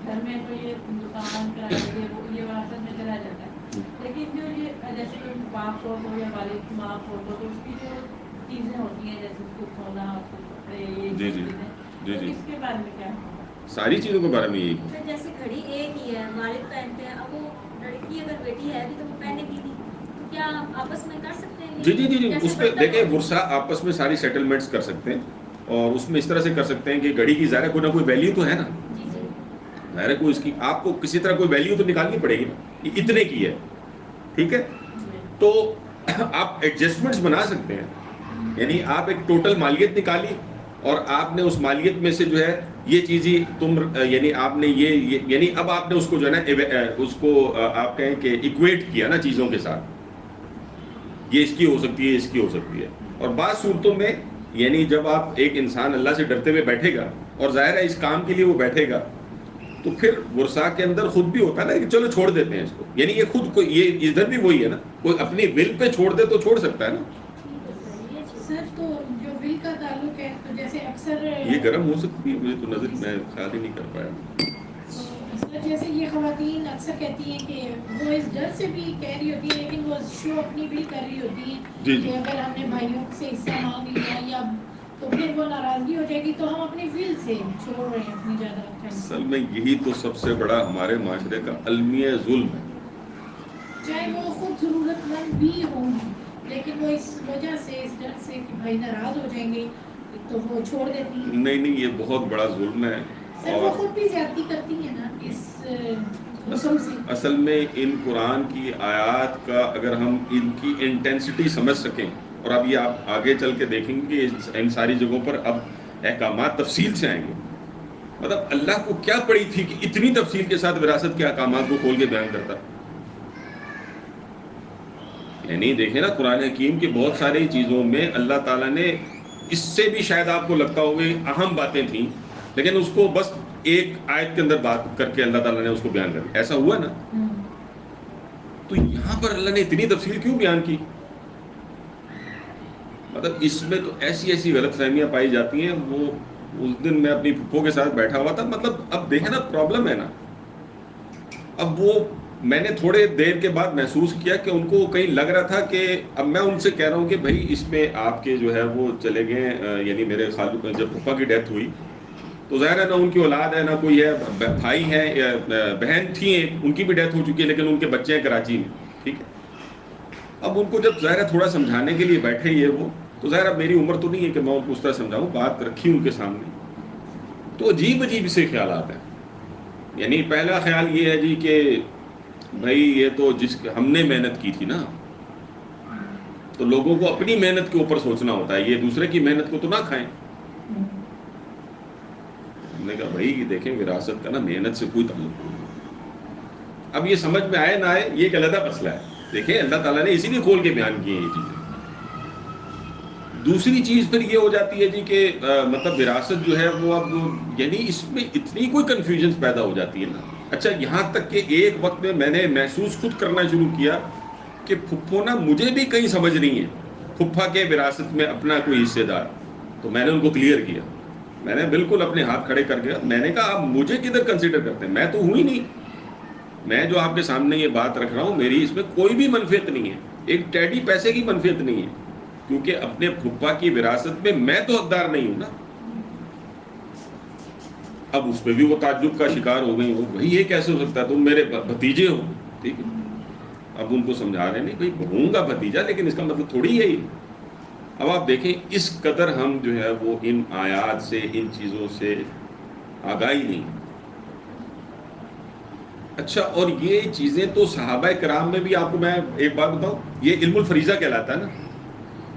گھر میں تو یہ دکان کا یہ وراثت میں چلا جاتا ہے، لیکن جو یہ جیسے کوئی باپ فوت ہو یا والد ماں فوت ہو تو اس کی جو چیزیں ہوتی ہیں جیسے اس کو کھونا، اس کو کپڑے، یہ جی جی چیزیں، جی تو جی، اس کے بارے میں کیا ہے؟ ساری چیزوں کے بارے میں یہی. پھر جیسے گھڑی ایک ہی ہے، والد پہنتے ہیں، اب وہ لڑکی اگر بیٹی ہے بھی تو وہ پہنے گی نہیں، تو کیا آپس میں کر سکتے ہیں؟ جی جی جی جی، جیسے اس پہ برتن دیکھیں ہوتے ہیں. ورثہ آپس میں ساری سیٹلمنٹس کر سکتے ہیں، اور اس میں اس طرح سے کر سکتے ہیں کہ گھڑی کی ظاہر کوئی نہ کوئی ویلیو تو ہے نا، جی جی. ظاہر ہے کوئی اس کی آپ کو کسی طرح کوئی ویلیو تو نکالنی پڑے گی نا، یہ اتنے کی ہے، ٹھیک ہے، تو آپ ایڈجسٹمنٹس بنا سکتے ہیں. یعنی آپ ایک ٹوٹل مالیت نکالی اور آپ نے اس مالیت میں سے جو ہے یہ چیز ہی تم یعنی آپ نے یہ یعنی اب آپ نے اس کو جو ہے نا اس کو آپ کہیں کہ ایکویٹ کیا نا چیزوں کے ساتھ، یہ اس کی ہو سکتی ہے، اس کی ہو سکتی ہے. اور بعض صورتوں میں یعنی جب آپ ایک انسان اللہ سے ڈرتے ہوئے بیٹھے گا اور ظاہر ہے اس کام کے لیے وہ بیٹھے گا، تو پھر ورثاء کے اندر خود بھی ہوتا ہے نا کہ چلو چھوڑ دیتے ہیں اس کو. یعنی یہ خود کو یہ ادھر بھی وہی ہے نا، کوئی اپنی ول پہ چھوڑ دے تو چھوڑ سکتا ہے نا. سر تو جو ول کا تعلق ہے تو جیسے اکثر یہ گرم ہو سکتی ہے، مجھے تو نظر میں خیال ہی نہیں کر پایا. سر جیسے یہ خواتین اکثر کہتی ہیں کہ وہ اس ڈر سے بھی کہہ رہی ہوتی ہیں، لیکن وہ شو اپنی بھی کر رہی ہوتی ہیں جی جی کہ اگر ہم نے بھائیوں سے حصہ مانگ لیا یا تو پھر وہ ناراضگی ہو جائے گی، تو ہم اپنی ول سے چھوڑ رہے ہیں اپنی جائیداد. اصل میں یہی تو سب سے بڑا ہمارے معاشرے کا المیہ ظلم ہے. چاہے وہ خود ضرورت مند بھی ہوں، لیکن وہ اس وجہ سے اس ڈر سے کہ بھائی ناراض ہو جائیں گے تو وہ چھوڑ دیتی ہیں. نہیں نہیں، یہ بہت بڑا ظلم ہے. سر وہ اور خود بھی زیادتی کرتی ہیں نا اس حکم سے. اصل میں ان قرآن کی آیات کا اگر ہم ان کی انٹینسٹی سمجھ سکیں، اور اب یہ آپ آگے چل کے دیکھیں گے کہ ان ساری جگہوں پر اب احکامات تفصیل سے آئیں گے. مطلب اللہ کو کیا پڑی تھی کہ اتنی تفصیل کے ساتھ وراثت کے احکامات کو کھول کے بیان کرتا. یعنی دیکھیں نا قرآن حکیم کی بہت ساری چیزوں میں اللہ تعالیٰ نے اس سے بھی شاید آپ کو لگتا ہوگا اہم باتیں تھیں، لیکن اس کو بس ایک آیت کے اندر بات کر کے اللہ تعالیٰ نے اس کو بیان کر دیا. ایسا ہوا نا؟ تو یہاں پر اللہ نے اتنی تفصیل کیوں بیان کی؟ مطلب اس میں تو ایسی ایسی غلط فہمیاں پائی جاتی ہیں. وہ اس دن میں اپنی پھپھو کے ساتھ بیٹھا ہوا تھا. مطلب اب دیکھیں نا پرابلم ہے نا، اب وہ میں نے تھوڑے دیر کے بعد محسوس کیا کہ ان کو کہیں لگ رہا تھا کہ اب میں ان سے کہہ رہا ہوں کہ بھائی اس میں آپ کے جو ہے وہ چلے گئے، یعنی میرے خالو جب پھپھا کی ڈیتھ ہوئی تو ظاہر ہے نہ ان کی اولاد ہے نہ کوئی ہے، بھائی ہیں یا بہن تھیں ایک، ان کی بھی ڈیتھ ہو چکی ہے لیکن ان کے بچے ہیں کراچی میں، ٹھیک ہے. اب ان کو جب ظاہر ہے تھوڑا سمجھانے کے لیے بیٹھے یہ وہ، تو ظاہر اب میری عمر تو نہیں ہے کہ میں ان کو اس طرح سمجھاؤں، بات رکھی ان کے سامنے تو عجیب عجیب سے خیالات ہیں. یعنی پہلا خیال یہ ہے جی کہ بھائی یہ تو ہم نے محنت کی تھی نا، تو لوگوں کو اپنی محنت کے اوپر سوچنا ہوتا ہے، یہ دوسرے کی محنت کو تو نہ کھائیں۔ ہم نے کہا بھائی دیکھیں وراثت کا نا محنت سے کوئی تعلق نہیں۔ اب یہ سمجھ میں آئے نہ آئے یہ ایک علیحدہ مسئلہ ہے، دیکھیں اللہ تعالیٰ نے اسی لیے کھول کے بیان کیے ہیں یہ چیزیں۔ دوسری چیز پھر یہ ہو جاتی ہے جی کہ مطلب وراثت جو ہے وہ اب یعنی اس میں اتنی کوئی کنفیوژن پیدا ہو جاتی ہے نا۔ اچھا یہاں تک کہ ایک وقت میں نے محسوس خود کرنا شروع کیا کہ پھپھو نا مجھے بھی کہیں سمجھ نہیں ہے پھپھا کے وراثت میں اپنا کوئی حصے دار، تو میں نے ان کو کلیئر کیا، میں نے بالکل اپنے ہاتھ کھڑے کر کے میں نے کہا آپ مجھے کدھر کنسیڈر کرتے ہیں، میں تو ہوں ہی نہیں، میں جو آپ کے سامنے یہ بات رکھ رہا ہوں میری اس میں کوئی بھی منفیت نہیں ہے، ایک ٹیڈی پیسے کی منفیت نہیں ہے، کیونکہ اپنے پھپھا کی وراثت میں میں تو حقدار نہیں ہوں نا۔ اب اس پہ بھی وہ تعجب کا شکار ہو گئی، بھائی یہ کیسے ہو سکتا ہے، تم میرے بھتیجے ہو، ٹھیک ہے۔ اب ان کو سمجھا رہے نہیں بھائی ہوں گا بھتیجا لیکن اس کا مطلب تھوڑی یہی۔ اب آپ دیکھیں اس قدر ہم جو ہے وہ ان آیات سے ان چیزوں سے آگاہی نہیں۔ اچھا اور یہ چیزیں تو صحابہ کرام میں بھی، آپ کو میں ایک بات بتاؤں، یہ علم الفریضہ کہلاتا ہے نا،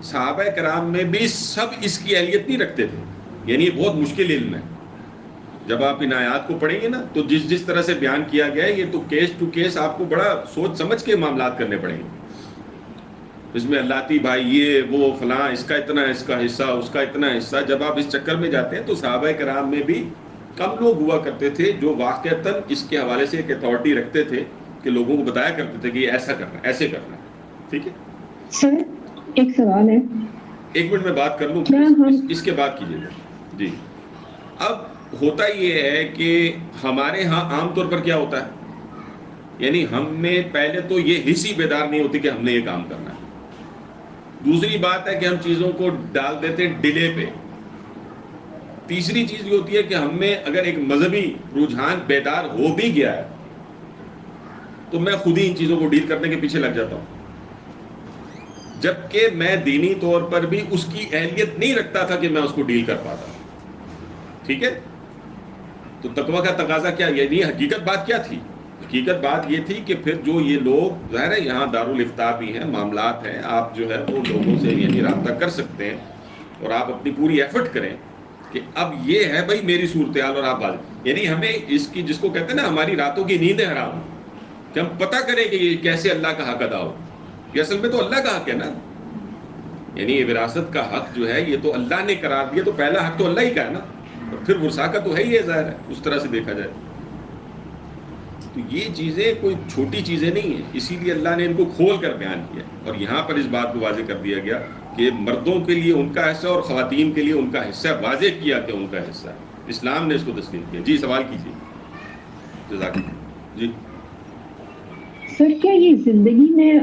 صحابہ کرام میں بھی سب اس کی اہلیت نہیں رکھتے تھے، یعنی یہ بہت مشکل علم ہے۔ جب آپ ان آیات کو پڑھیں گے نا تو جس طرح سے بیان کیا گیا ہے یہ تو کیس ٹو کیس آپ کو بڑا سوچ سمجھ کے معاملات کرنے پڑیں گے۔ اس میں اللہ تی بھائی یہ وہ فلاں، اس کا اتنا اس کا حصہ، اس کا اتنا حصہ، جب آپ اس چکر میں جاتے ہیں تو صحابہ کرام میں بھی کم لوگ ہوا کرتے تھے جو واقعتاً اس کے حوالے سے ایک اتھارٹی رکھتے تھے کہ لوگوں کو بتایا کرتے تھے کہ یہ ایسا کرنا ہے ایسے کرنا ہے، ٹھیک ہے۔ سر ایک سوال ہے، ایک منٹ میں بات کر لوں اس کے بعد کیجیے گا جی۔ اب ہوتا یہ ہے کہ ہمارے ہاں عام طور پر کیا ہوتا ہے، یعنی ہم میں پہلے تو یہ حصی بیدار نہیں ہوتی کہ ہم نے یہ کام کرنا ہے، دوسری بات ہے کہ ہم چیزوں کو ڈال دیتے ہیں ڈیلے پہ، تیسری چیز یہ ہوتی ہے کہ ہم میں اگر ایک مذہبی رجحان بیدار ہو بھی گیا ہے تو میں خود ہی ان چیزوں کو ڈیل کرنے کے پیچھے لگ جاتا ہوں، جبکہ میں دینی طور پر بھی اس کی اہلیت نہیں رکھتا تھا کہ میں اس کو ڈیل کر پاتا، ٹھیک ہے۔ تو تقویٰ کا تقاضا کیا، یعنی حقیقت بات کیا تھی، حقیقت بات یہ تھی کہ پھر جو یہ لوگ ظاہر ہے یہاں دارالافتاء بھی ہیں، معاملات ہیں، آپ جو ہے وہ لوگوں سے یعنی رابطہ کر سکتے ہیں اور آپ اپنی پوری ایفرٹ کریں کہ اب یہ ہے بھائی میری صورتحال اور آپ بات، یعنی ہمیں اس کی جس کو کہتے ہیں نا ہماری راتوں کی نیندیں حرام ہو، کہ ہم پتہ کریں کہ یہ کیسے اللہ کا حق ادا ہو، یہ اصل میں تو اللہ کا حق ہے نا، یعنی یہ وراثت کا حق جو ہے یہ تو اللہ نے قرار دیا، تو پہلا حق تو اللہ ہی کا ہے نا، اور پھر ورثہ کا تو ہے ہی ہے، ظاہر ہے اس طرح سے دیکھا جائے تو یہ چیزیں کوئی چھوٹی چیزیں نہیں ہیں، اسی لیے اللہ نے ان کو کھول کر بیان کیا، اور یہاں پر اس بات کو واضح کر دیا گیا کہ مردوں کے لیے ان کا حصہ اور خواتین کے لیے ان کا حصہ، واضح کیا کہ ان کا حصہ، اسلام نے اس کو تسلیم کیا۔ جی سوال کیجیے، جزاک اللہ۔ جی سر کیا یہ زندگی میں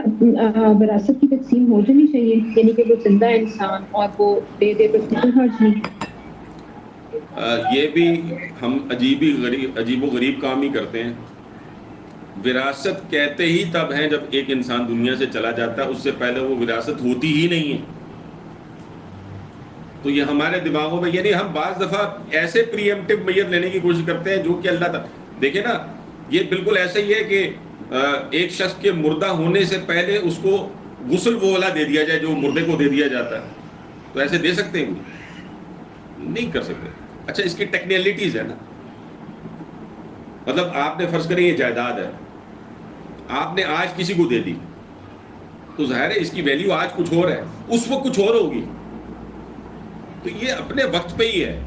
وراثت کی تقسیم ہو جانی چاہیے، یعنی کہ وہ زندہ انسان اور وہ دے دے تو کوئی حرج نہیں؟ یہ بھی ہم عجیب و غریب کام ہی کرتے ہیں، وراثت کہتے ہی تب ہیں جب ایک انسان دنیا سے چلا جاتا ہے، اس سے پہلے وہ وراثت ہوتی ہی نہیں ہے، تو یہ ہمارے دماغوں میں، یعنی ہم بعض دفعہ ایسے پری ایمپٹیو میئر لینے کی کوشش کرتے ہیں جو کہ اللہ تعالیٰ، دیکھیں نا یہ بالکل ایسا ہی ہے کہ ایک شخص کے مردہ ہونے سے پہلے اس کو غسل وہ والا دے دیا جائے جو مردے کو دے دیا جاتا ہے، تو ایسے دے سکتے ہیں نہیں کر سکتے۔ اچھا اس کی ٹیکنیکلٹیز ہے نا، مطلب آپ نے فرض کریں یہ جائیداد ہے، آپ نے آج کسی کو دے دی تو ظاہر ہے اس کی ویلیو آج کچھ اور ہے، اس وقت کچھ اور ہوگی، تو یہ اپنے وقت پہ ہی ہے،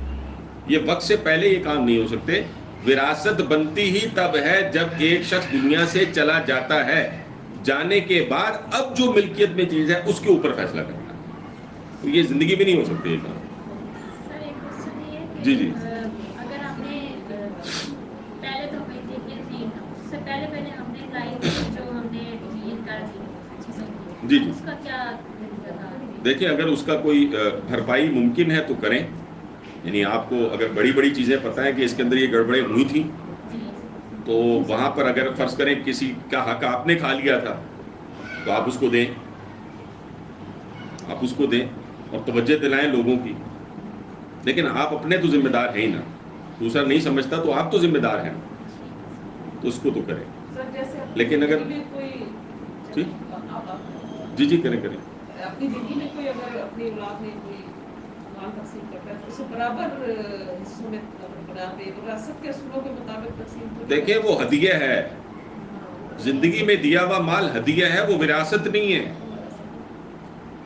یہ وقت سے پہلے یہ کام نہیں ہو سکتے۔ وراثت بنتی ہی تب ہے جب ایک شخص دنیا سے چلا جاتا ہے، جانے کے بعد اب جو ملکیت میں چیز ہے اس کے اوپر فیصلہ کرنا ہے، تو یہ زندگی میں نہیں ہو سکتے یہ کام۔ سر ایک کوشچن یہ ہے کہ جی جی اگر ہم نے پہلے تو ہمیں دیکھیے نہیں تھا، اس سے پہلے ہم نے لائف جو ہم نے ڈیل کر دی چیزوں کی، جی جی اس کا کیا طریقہ تھا؟ دیکھیں اگر اس کا کوئی بھرپائی ممکن ہے تو کریں، یعنی آپ کو اگر بڑی بڑی چیزیں پتہ ہیں کہ اس کے اندر یہ گڑبڑیں ہوئی تھیں تو وہاں پر اگر فرض کریں کسی کا حق آپ نے کھا لیا تھا تو آپ اس کو دیں، آپ اس کو دیں اور توجہ دلائیں لوگوں کی، لیکن آپ اپنے تو ذمہ دار ہیں ہی نا، دوسرا نہیں سمجھتا تو آپ تو ذمہ دار ہیں، تو اس کو تو کریں، سر جیسے لیکن اگر کوئی جی کریں اپنی زندگی میں کوئی اگر اپنی اولاد میں کوئی مال تقسیم کرتا ہے تو اسے برابر حصوں میں بنا دے، وراثت کے اصولوں کے مطابق تقسیم. دیکھیں وہ ہدیہ ہے، زندگی میں دیا ہوا مال ہدیہ ہے، وہ وراثت نہیں ہے.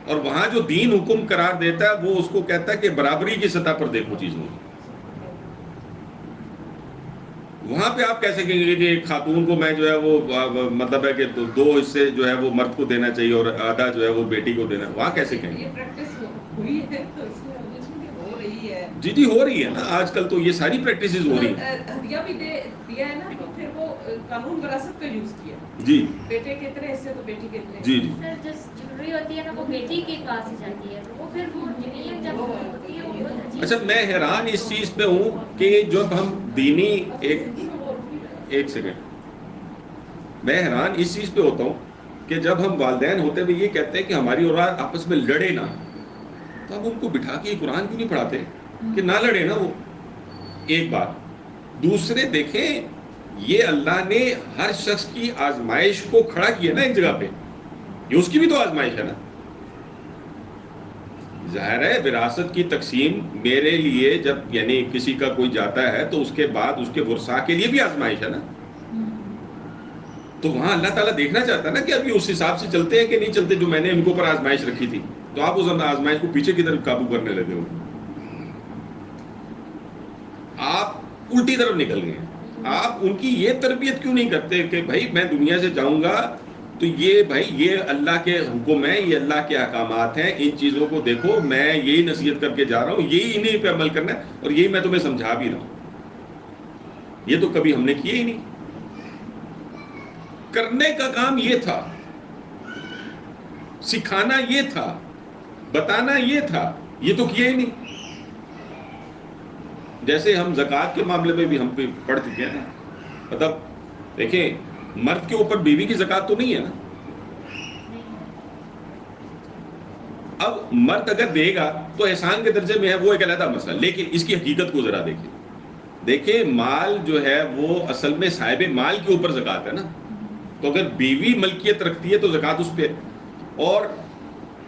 اور وہاں جو دین حکم قرار دیتا ہے وہ اس کو کہتا ہے کہ برابری کی سطح پر دیکھو چیزوں کو. وہاں پہ آپ کیسے کہیں گے کہ ایک خاتون کو میں جو ہے وہ مطلب ہے کہ 2 حصے جو ہے وہ مرد کو دینا چاہیے اور آدھا جو ہے وہ بیٹی کو دینا، وہاں کیسے کہیں گے؟ یہ پریکٹس ہوئی ہے تو اس میں ہو رہی ہے. جی ہو رہی ہے نا، آج کل تو یہ ساری پریکٹسز ہو رہی ہیں. ہدیہ بھی دیا ہے نا، تو پھر وہ قانون وراثت کا یوز کیا. جی بیٹے کے اتنے حصے تو بیٹی کے اتنے. جی سر جس ضروری ہوتی ہے نا وہ بیٹی کے پاس ہی جاتی ہے، تو وہ پھر وہ جنیت جب ہوتی ہے وہ بہت عجیب. اچھا میں حیران اس چیز پہ ہوں کہ جب ہم دینی ایک سیکنڈ میں حیران اس چیز پہ ہوتا ہوں کہ جب ہم والدین ہوتے ہوئے یہ کہتے ہیں کہ ہماری اولاد آپس میں لڑے نہ، تو ہم ان کو بٹھا کے قرآن کیوں نہیں پڑھاتے کہ نہ لڑے نا وہ. ایک بات دوسرے دیکھیں، یہ اللہ نے ہر شخص کی آزمائش کو کھڑا کیا نا ایک جگہ پہ، یہ اس کی بھی تو آزمائش ہے نا. ظاہر ہے وراثت کی تقسیم میرے لیے جب یعنی کسی کا کوئی جاتا ہے تو اس کے بعد اس کے ورثاء کے لیے بھی آزمائش ہے نا. تو وہاں اللہ تعالیٰ دیکھنا چاہتا ہے نا کہ ابھی اس حساب سے چلتے ہیں کہ نہیں چلتے جو میں نے ان کے اوپر آزمائش رکھی تھی. تو آپ اس آزمائش کو پیچھے کی طرف قابو کرنے لگے ہو، آپ الٹی طرف نکل گئے ہیں. آپ ان کی یہ تربیت کیوں نہیں کرتے کہ بھائی میں دنیا سے جاؤں گا تو یہ بھائی یہ اللہ کے حکم ہیں، یہ اللہ کے احکامات ہیں، ان چیزوں کو دیکھو، میں یہی نصیحت کر کے جا رہا ہوں، یہی انہیں پہ عمل کرنا ہے اور یہی میں تمہیں سمجھا بھی رہا ہوں. یہ تو کبھی ہم نے کیا ہی نہیں. کرنے کا کام یہ تھا، سکھانا یہ تھا، بتانا یہ تھا، یہ تو کیا ہی نہیں. جیسے ہم زکوٰۃ کے معاملے میں بھی ہم پہ پڑھ چکے ہیں، مطلب دیکھیں مرد کے اوپر بیوی کی زکوٰۃ تو نہیں ہے نا. اب مرد اگر دے گا تو احسان کے درجے میں ہے، وہ ایک علیحدہ مسئلہ. لیکن اس کی حقیقت کو ذرا دیکھیں مال جو ہے وہ اصل میں صاحب مال کے اوپر زکوٰۃ ہے نا. تو اگر بیوی ملکیت رکھتی ہے تو زکوٰۃ اس پہ، اور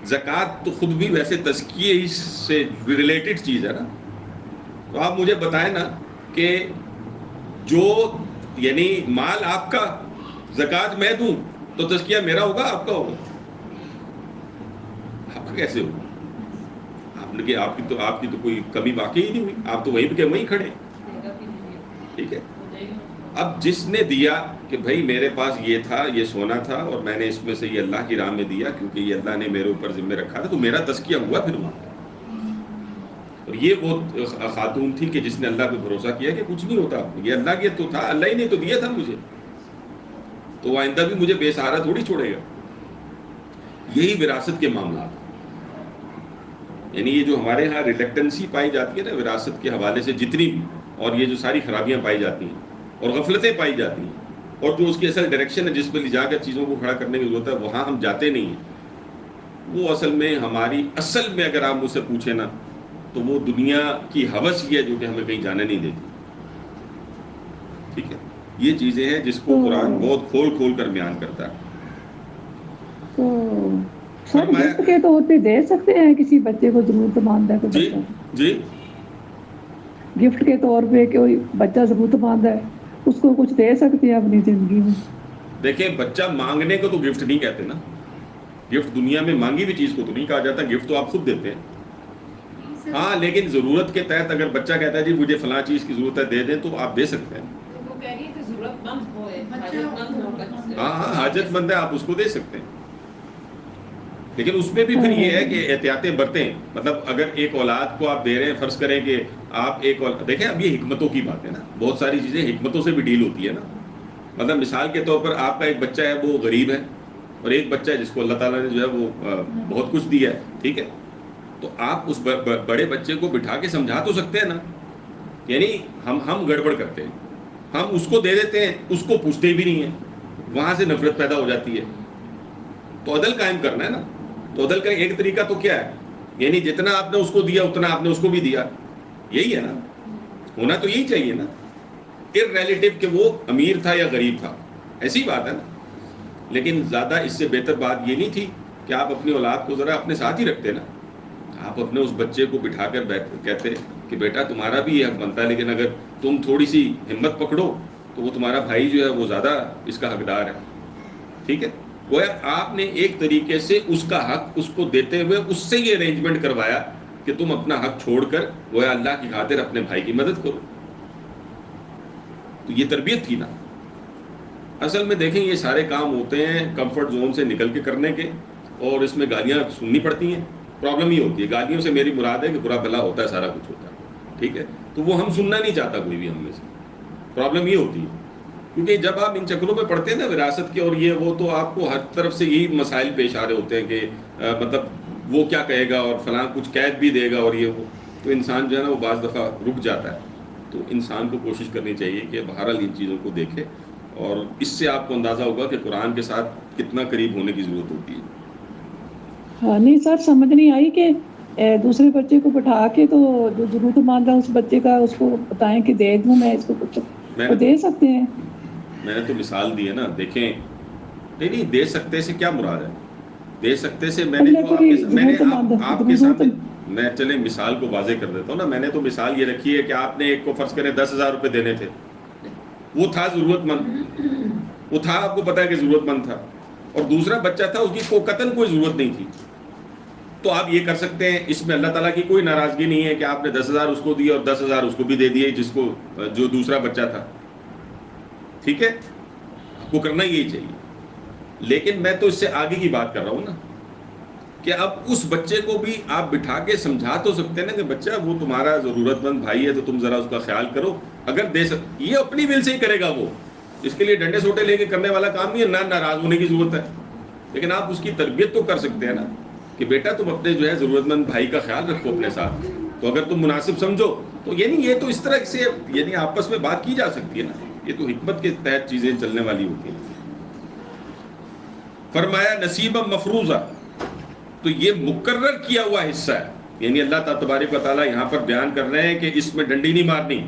زکوٰۃ تو خود بھی ویسے تزکیے سے ریلیٹڈ چیز ہے نا. تو آپ مجھے بتائیں نا کہ جو یعنی مال آپ کا زکوٰۃ میں دوں تو تزکیہ میرا ہوگا آپ کا ہوگا؟ آپ کا کیسے ہوگا؟ آپ کی تو کوئی کمی واقعی ہی نہیں ہوئی، آپ تو وہیں پہ وہیں کھڑے. ٹھیک ہے، اب جس نے دیا کہ بھائی میرے پاس یہ تھا، یہ سونا تھا اور میں نے اس میں سے یہ اللہ کی راہ میں دیا کیونکہ یہ اللہ نے میرے اوپر ذمہ رکھا تھا، تو میرا تزکیہ ہوا پھر وہاں. اور یہ وہ خاتون تھی کہ جس نے اللہ پہ بھروسہ کیا کہ کچھ نہیں ہوتا، یہ اللہ کی تو تھا، اللہ ہی نے تو دیا تھا مجھے، تو آئندہ بھی مجھے بے سہارا تھوڑی چھوڑے گا. یہی وراثت کے معاملات، یعنی یہ جو ہمارے ہاں ریلیکٹنسی پائی جاتی ہے نا وراثت کے حوالے سے جتنی بھی، اور یہ جو ساری خرابیاں پائی جاتی ہیں اور غفلتیں پائی جاتی ہیں، اور جو اس کی اصل ڈائریکشن ہے جس پہ لے جا کر چیزوں کو کھڑا کرنے کی ضرورت ہے وہاں ہم جاتے نہیں ہیں، وہ اصل میں ہماری اصل میں اگر آپ مجھ سے پوچھیں نا تو وہ دنیا کی ہوس ہی ہے جو کہ ہمیں کہیں جانے نہیں دیتی. ٹھیک ہے، یہ چیزیں ہیں جس کو قرآن بہت کھول کر بیان کرتا ہے. تو سر گفٹ کے طور پہ دے سکتے ہیں کسی بچے کو ضرورت مند ہے؟ جی گفٹ کے طور پہ کوئی بچہ ضرورت مند ہے اس کو کچھ دے سکتے ہیں اپنی زندگی میں؟ دیکھیں بچہ مانگنے کو تو گفٹ نہیں کہتے نا. گفٹ دنیا میں مانگی ہوئی چیز کو تو نہیں کہا جاتا، گفٹ تو آپ خود دیتے ہیں. ہاں لیکن ضرورت کے تحت اگر بچہ کہتا ہے جی مجھے فلاں چیز کی ضرورت ہے دے دیں تو آپ دے سکتے ہیں. وہ کہہ رہی ہے کہ ضرورت مند ہو، حاجت مند ہو. ہاں حاجت مند ہے، آپ اس کو دے سکتے ہیں. لیکن اس میں بھی پھر یہ ہے کہ احتیاطیں برتیں. مطلب اگر ایک اولاد کو آپ دے رہے ہیں، فرض کریں کہ آپ ایک دیکھیں اب یہ حکمتوں کی بات ہے نا، بہت ساری چیزیں حکمتوں سے بھی ڈیل ہوتی ہے نا. مطلب مثال کے طور پر آپ کا ایک بچہ ہے وہ غریب ہے اور ایک بچہ ہے جس کو اللہ تعالیٰ نے جو ہے وہ بہت کچھ دیا ہے. ٹھیک ہے، تو آپ اس بڑے بچے کو بٹھا کے سمجھا تو سکتے ہیں نا. یعنی ہم گڑبڑ کرتے ہیں، ہم اس کو دے دیتے ہیں، اس کو پوچھتے بھی نہیں ہیں، وہاں سے نفرت پیدا ہو جاتی ہے. تو عدل قائم کرنا ہے نا. تو عدل کا ایک طریقہ تو کیا ہے، یعنی جتنا آپ نے اس کو دیا اتنا آپ نے اس کو بھی دیا. یہی ہے نا، ہونا تو یہی چاہیے نا. ارریلیٹو کہ وہ امیر تھا یا غریب تھا، ایسی بات ہے نا. لیکن زیادہ اس سے بہتر بات یہ نہیں تھی کہ آپ اپنی اولاد کو ذرا اپنے ساتھ ہی رکھتے نا. آپ اپنے اس بچے کو بٹھا کر کہتے کہ بیٹا تمہارا بھی یہ حق بنتا ہے، لیکن اگر تم تھوڑی سی ہمت پکڑو تو وہ تمہارا بھائی جو ہے وہ زیادہ اس کا حقدار ہے. ٹھیک ہے، گویا آپ نے ایک طریقے سے اس کا حق اس کو دیتے ہوئے اس سے یہ ارینجمنٹ کروایا کہ تم اپنا حق چھوڑ کر گویا اللہ کی خاطر اپنے بھائی کی مدد کرو. تو یہ تربیت تھی نا. اصل میں دیکھیں یہ سارے کام ہوتے ہیں کمفرٹ زون سے نکل کے کرنے کے، اور اس میں گالیاں سننی پڑتی ہیں. پرابلم یہ ہوتی ہے، گالیوں سے میری مراد ہے کہ برا بھلا ہوتا ہے، سارا کچھ ہوتا ہے. ٹھیک ہے، تو وہ ہم سننا نہیں چاہتا کوئی بھی ہم میں سے. پرابلم یہ ہوتی ہے کیونکہ جب آپ ان چکروں میں پڑھتے ہیں نا وراثت کے اور یہ وہ، تو آپ کو ہر طرف سے یہی مسائل پیش آ رہے ہوتے ہیں کہ مطلب وہ کیا کہے گا اور فلاں کچھ قید بھی دے گا اور یہ وہ، تو انسان جو ہے نا وہ بعض دفعہ رک جاتا ہے. تو انسان کو کوشش کرنی چاہیے کہ بہرحال ان چیزوں کو دیکھے، اور اس سے آپ کو اندازہ ہوگا کہ قرآن کے ساتھ کتنا قریب ہونے کی ضرورت ہوتی ہے. ہاں نہیں سر، سمجھ نہیں آئی کہ دوسرے بچے کو بٹھا کے تو جو ضرورت مند ہے اس بچے کا اس کو بتائیں کہ دے دوں میں اس کو کچھ، وہ دے سکتے ہیں. میں نے تو مثال دی ہے نا. دیکھیں نہیں دے سکتے سے کیا مراد ہے؟ دے سکتے سے میں نے تو آپ کے سامنے میں چلیں مثال کو واضح کر دیتا ہوں نا. میں نے تو مثال یہ رکھی ہے کہ آپ نے ایک کو فرض کریں 10,000 روپے دینے تھے، وہ تھا ضرورت مند، وہ تھا آپ کو پتا ہے کہ ضرورت مند تھا، اور دوسرا بچہ تھا اس کی قطعاً کوئی ضرورت نہیں تھی. تو آپ یہ کر سکتے ہیں، اس میں اللہ تعالیٰ کی کوئی ناراضگی نہیں ہے کہ آپ نے 10,000 اس کو دیے اور 10,000 اس کو بھی دے دیے جس کو جو دوسرا بچہ تھا. ٹھیک ہے، آپ کو کرنا یہی چاہیے. لیکن میں تو اس سے آگے کی بات کر رہا ہوں نا کہ اب اس بچے کو بھی آپ بٹھا کے سمجھا تو سکتے ہیں نا کہ بچہ وہ تمہارا ضرورت مند بھائی ہے تو تم ذرا اس کا خیال کرو. اگر دے یہ اپنی ول سے ہی کرے گا، وہ اس کے لیے ڈنڈے سوٹے لے کے کرنے والا کام نہیں ہے، نہ ناراض ہونے کی ضرورت ہے. لیکن آپ اس کی تربیت تو کر سکتے ہیں نا کہ بیٹا تم اپنے جو ہے ضرورت مند بھائی کا خیال رکھو اپنے ساتھ. تو اگر تم مناسب سمجھو تو یعنی یہ تو اس طرح سے یعنی آپس میں بات کی جا سکتی ہے نا. یہ تو حکمت کے تحت چیزیں چلنے والی ہوتی ہیں. فرمایا نصیبا مفروضہ، تو یہ مقرر کیا ہوا حصہ ہے. یعنی اللہ تبارک و تعالیٰ یہاں پر بیان کر رہے ہیں کہ اس میں ڈنڈی نہیں مارنی،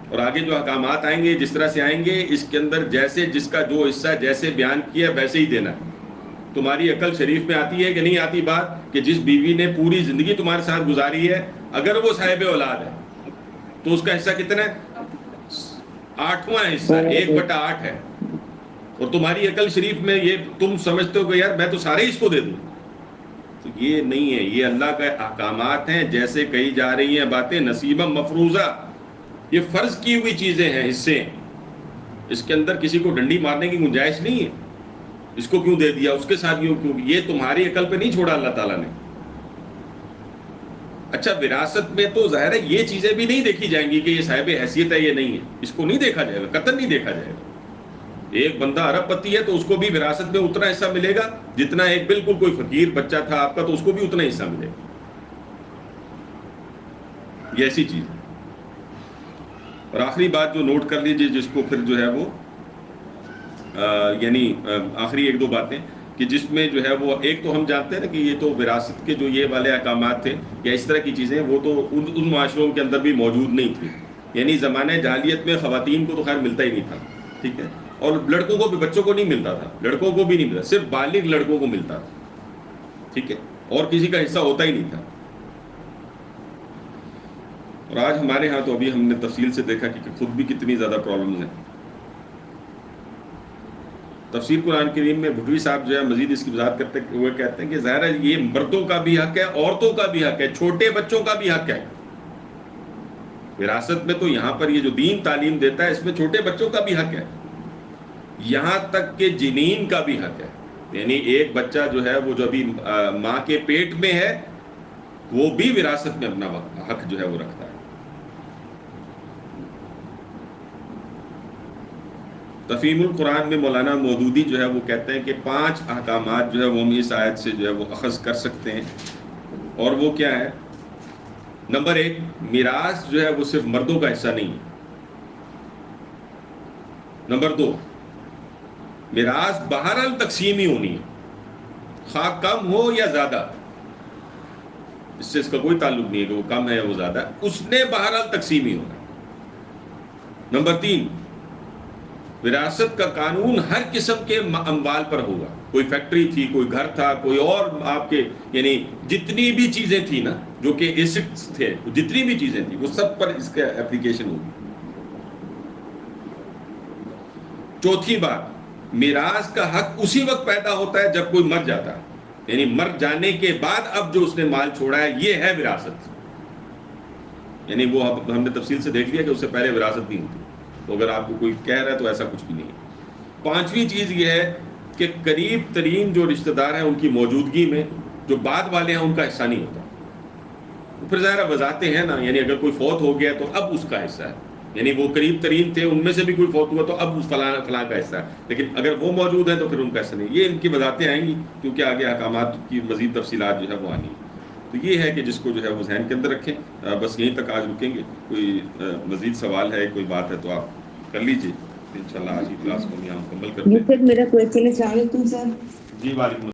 اور آگے جو احکامات آئیں گے جس طرح سے آئیں گے اس کے اندر جیسے جس کا جو حصہ جیسے بیان کیا ویسے ہی دینا. تمہاری عقل شریف میں آتی ہے کہ نہیں آتی بات کہ جس بیوی نے پوری زندگی تمہارے ساتھ گزاری ہے، اگر وہ صاحب اولاد ہے تو اس کا حصہ کتنا ہے؟ 8واں حصہ 1/8 ہے. اور تمہاری عقل شریف میں یہ تم سمجھتے ہو کہ یار میں تو سارے اس کو دے دوں. تو یہ نہیں ہے، یہ اللہ کے احکامات ہیں. جیسے کہی جا رہی ہیں باتیں نصیبا مفروضہ، یہ فرض کی ہوئی چیزیں ہیں، حصے. اس کے اندر کسی کو ڈنڈی مارنے کی گنجائش نہیں ہے. اس کو کیوں دے دیا، اس کے ساتھ کیوں، یہ تمہاری عقل پہ نہیں چھوڑا اللہ تعالیٰ نے. اچھا وراثت میں تو ظاہر ہے یہ چیزیں بھی نہیں دیکھی جائیں گی کہ یہ صاحب حیثیت ہے یہ نہیں ہے، اس کو نہیں دیکھا جائے گا، قطعاً نہیں دیکھا جائے گا. ایک بندہ ارب پتی ہے تو اس کو بھی وراثت میں اتنا حصہ ملے گا جتنا ایک بالکل کوئی فقیر بچہ تھا آپ کا تو اس کو بھی اتنا حصہ ملے گا. یہ ایسی چیز ہے. اور آخری بات جو نوٹ کر لیجئے جس کو پھر جو ہے وہ یعنی آخری 1-2 باتیں کہ جس میں جو ہے وہ ایک تو ہم جانتے ہیں نا کہ یہ تو وراثت کے جو یہ والے احکامات تھے یا اس طرح کی چیزیں وہ تو ان معاشروں کے اندر بھی موجود نہیں تھی. یعنی زمانہ جاہلیت میں خواتین کو تو خیر ملتا ہی نہیں تھا. ٹھیک ہے، اور لڑکوں کو بھی، بچوں کو نہیں ملتا تھا، لڑکوں کو بھی نہیں ملتا، صرف بالغ لڑکوں کو ملتا تھا. ٹھیک ہے، اور کسی کا حصہ ہوتا ہی نہیں تھا. اور آج ہمارے ہاں تو ابھی ہم نے تفصیل سے دیکھا کہ خود بھی کتنی زیادہ پرابلمز ہیں. تفسیر قرآن کریم میں بھٹوی صاحب جو ہے مزید اس کی وضاحت کرتے ہوئے کہتے ہیں کہ ظاہر ہے یہ مردوں کا بھی حق ہے، عورتوں کا بھی حق ہے، چھوٹے بچوں کا بھی حق ہے. وراثت میں تو یہاں پر یہ جو دین تعلیم دیتا ہے اس میں چھوٹے بچوں کا بھی حق ہے، یہاں تک کہ جنین کا بھی حق ہے. یعنی ایک بچہ جو ہے وہ جو ابھی ماں کے پیٹ میں ہے وہ بھی وراثت میں اپنا حق جو ہے وہ رکھتا ہے. تفہیم القرآن میں مولانا مودودی جو ہے وہ کہتے ہیں کہ 5 احکامات جو ہے وہ ہم اس آیت سے جو ہے وہ اخذ کر سکتے ہیں. اور وہ کیا ہے؟ نمبر 1، میراث جو ہے وہ صرف مردوں کا حصہ نہیں ہے. نمبر 2، میراث بہرحال تقسیم ہی ہونی ہے، خواہ کم ہو یا زیادہ، اس سے اس کا کوئی تعلق نہیں ہے کہ وہ کم ہے یا وہ زیادہ، اس نے بہرحال تقسیم ہی ہونا. نمبر 3، وراثت کا قانون ہر قسم کے اموال پر ہوگا. کوئی فیکٹری تھی, کوئی گھر تھا, کوئی اور آپ کے یعنی جتنی بھی چیزیں تھیں نا جو کہ ایسٹس تھے, جتنی بھی چیزیں تھیں وہ سب پر اس کا اپلیکیشن ہوگی. چوتھی بات, میراث کا حق اسی وقت پیدا ہوتا ہے جب کوئی مر جاتا ہے, یعنی مر جانے کے بعد اب جو اس نے مال چھوڑا ہے یہ ہے وراثت. یعنی وہ ہم نے تفصیل سے دیکھ لیا کہ اس سے پہلے وراثت نہیں ہوتی. تو اگر آپ کو کوئی کہہ رہا ہے تو ایسا کچھ بھی نہیں ہے. پانچویں چیز یہ ہے کہ قریب ترین جو رشتہ دار ہیں ان کی موجودگی میں جو بعد والے ہیں ان کا حصہ نہیں ہوتا. پھر ظاہر وضاحتیں ہیں نا, یعنی اگر کوئی فوت ہو گیا تو اب اس کا حصہ ہے, یعنی وہ قریب ترین تھے ان میں سے بھی کوئی فوت ہوا تو اب اس فلاں کا حصہ ہے, لیکن اگر وہ موجود ہیں تو پھر ان کا حصہ نہیں. یہ ان کی وضاحتیں آئیں گی کیونکہ آگے احکامات کی مزید تفصیلات جو ہے وہ آنی ہے. تو یہ ہے کہ جس کو جو ہے وہ ذہن کے اندر رکھیں. بس یہیں تک آج رکیں گے. کوئی مزید سوال ہے, کوئی بات ہے تو آپ کر لیجیے. انشاءاللہ آج کی کلاس کو ہم یہاں مکمل کرتے ہیں. میرا کوئی السلام علیکم سر. جی وعلیکم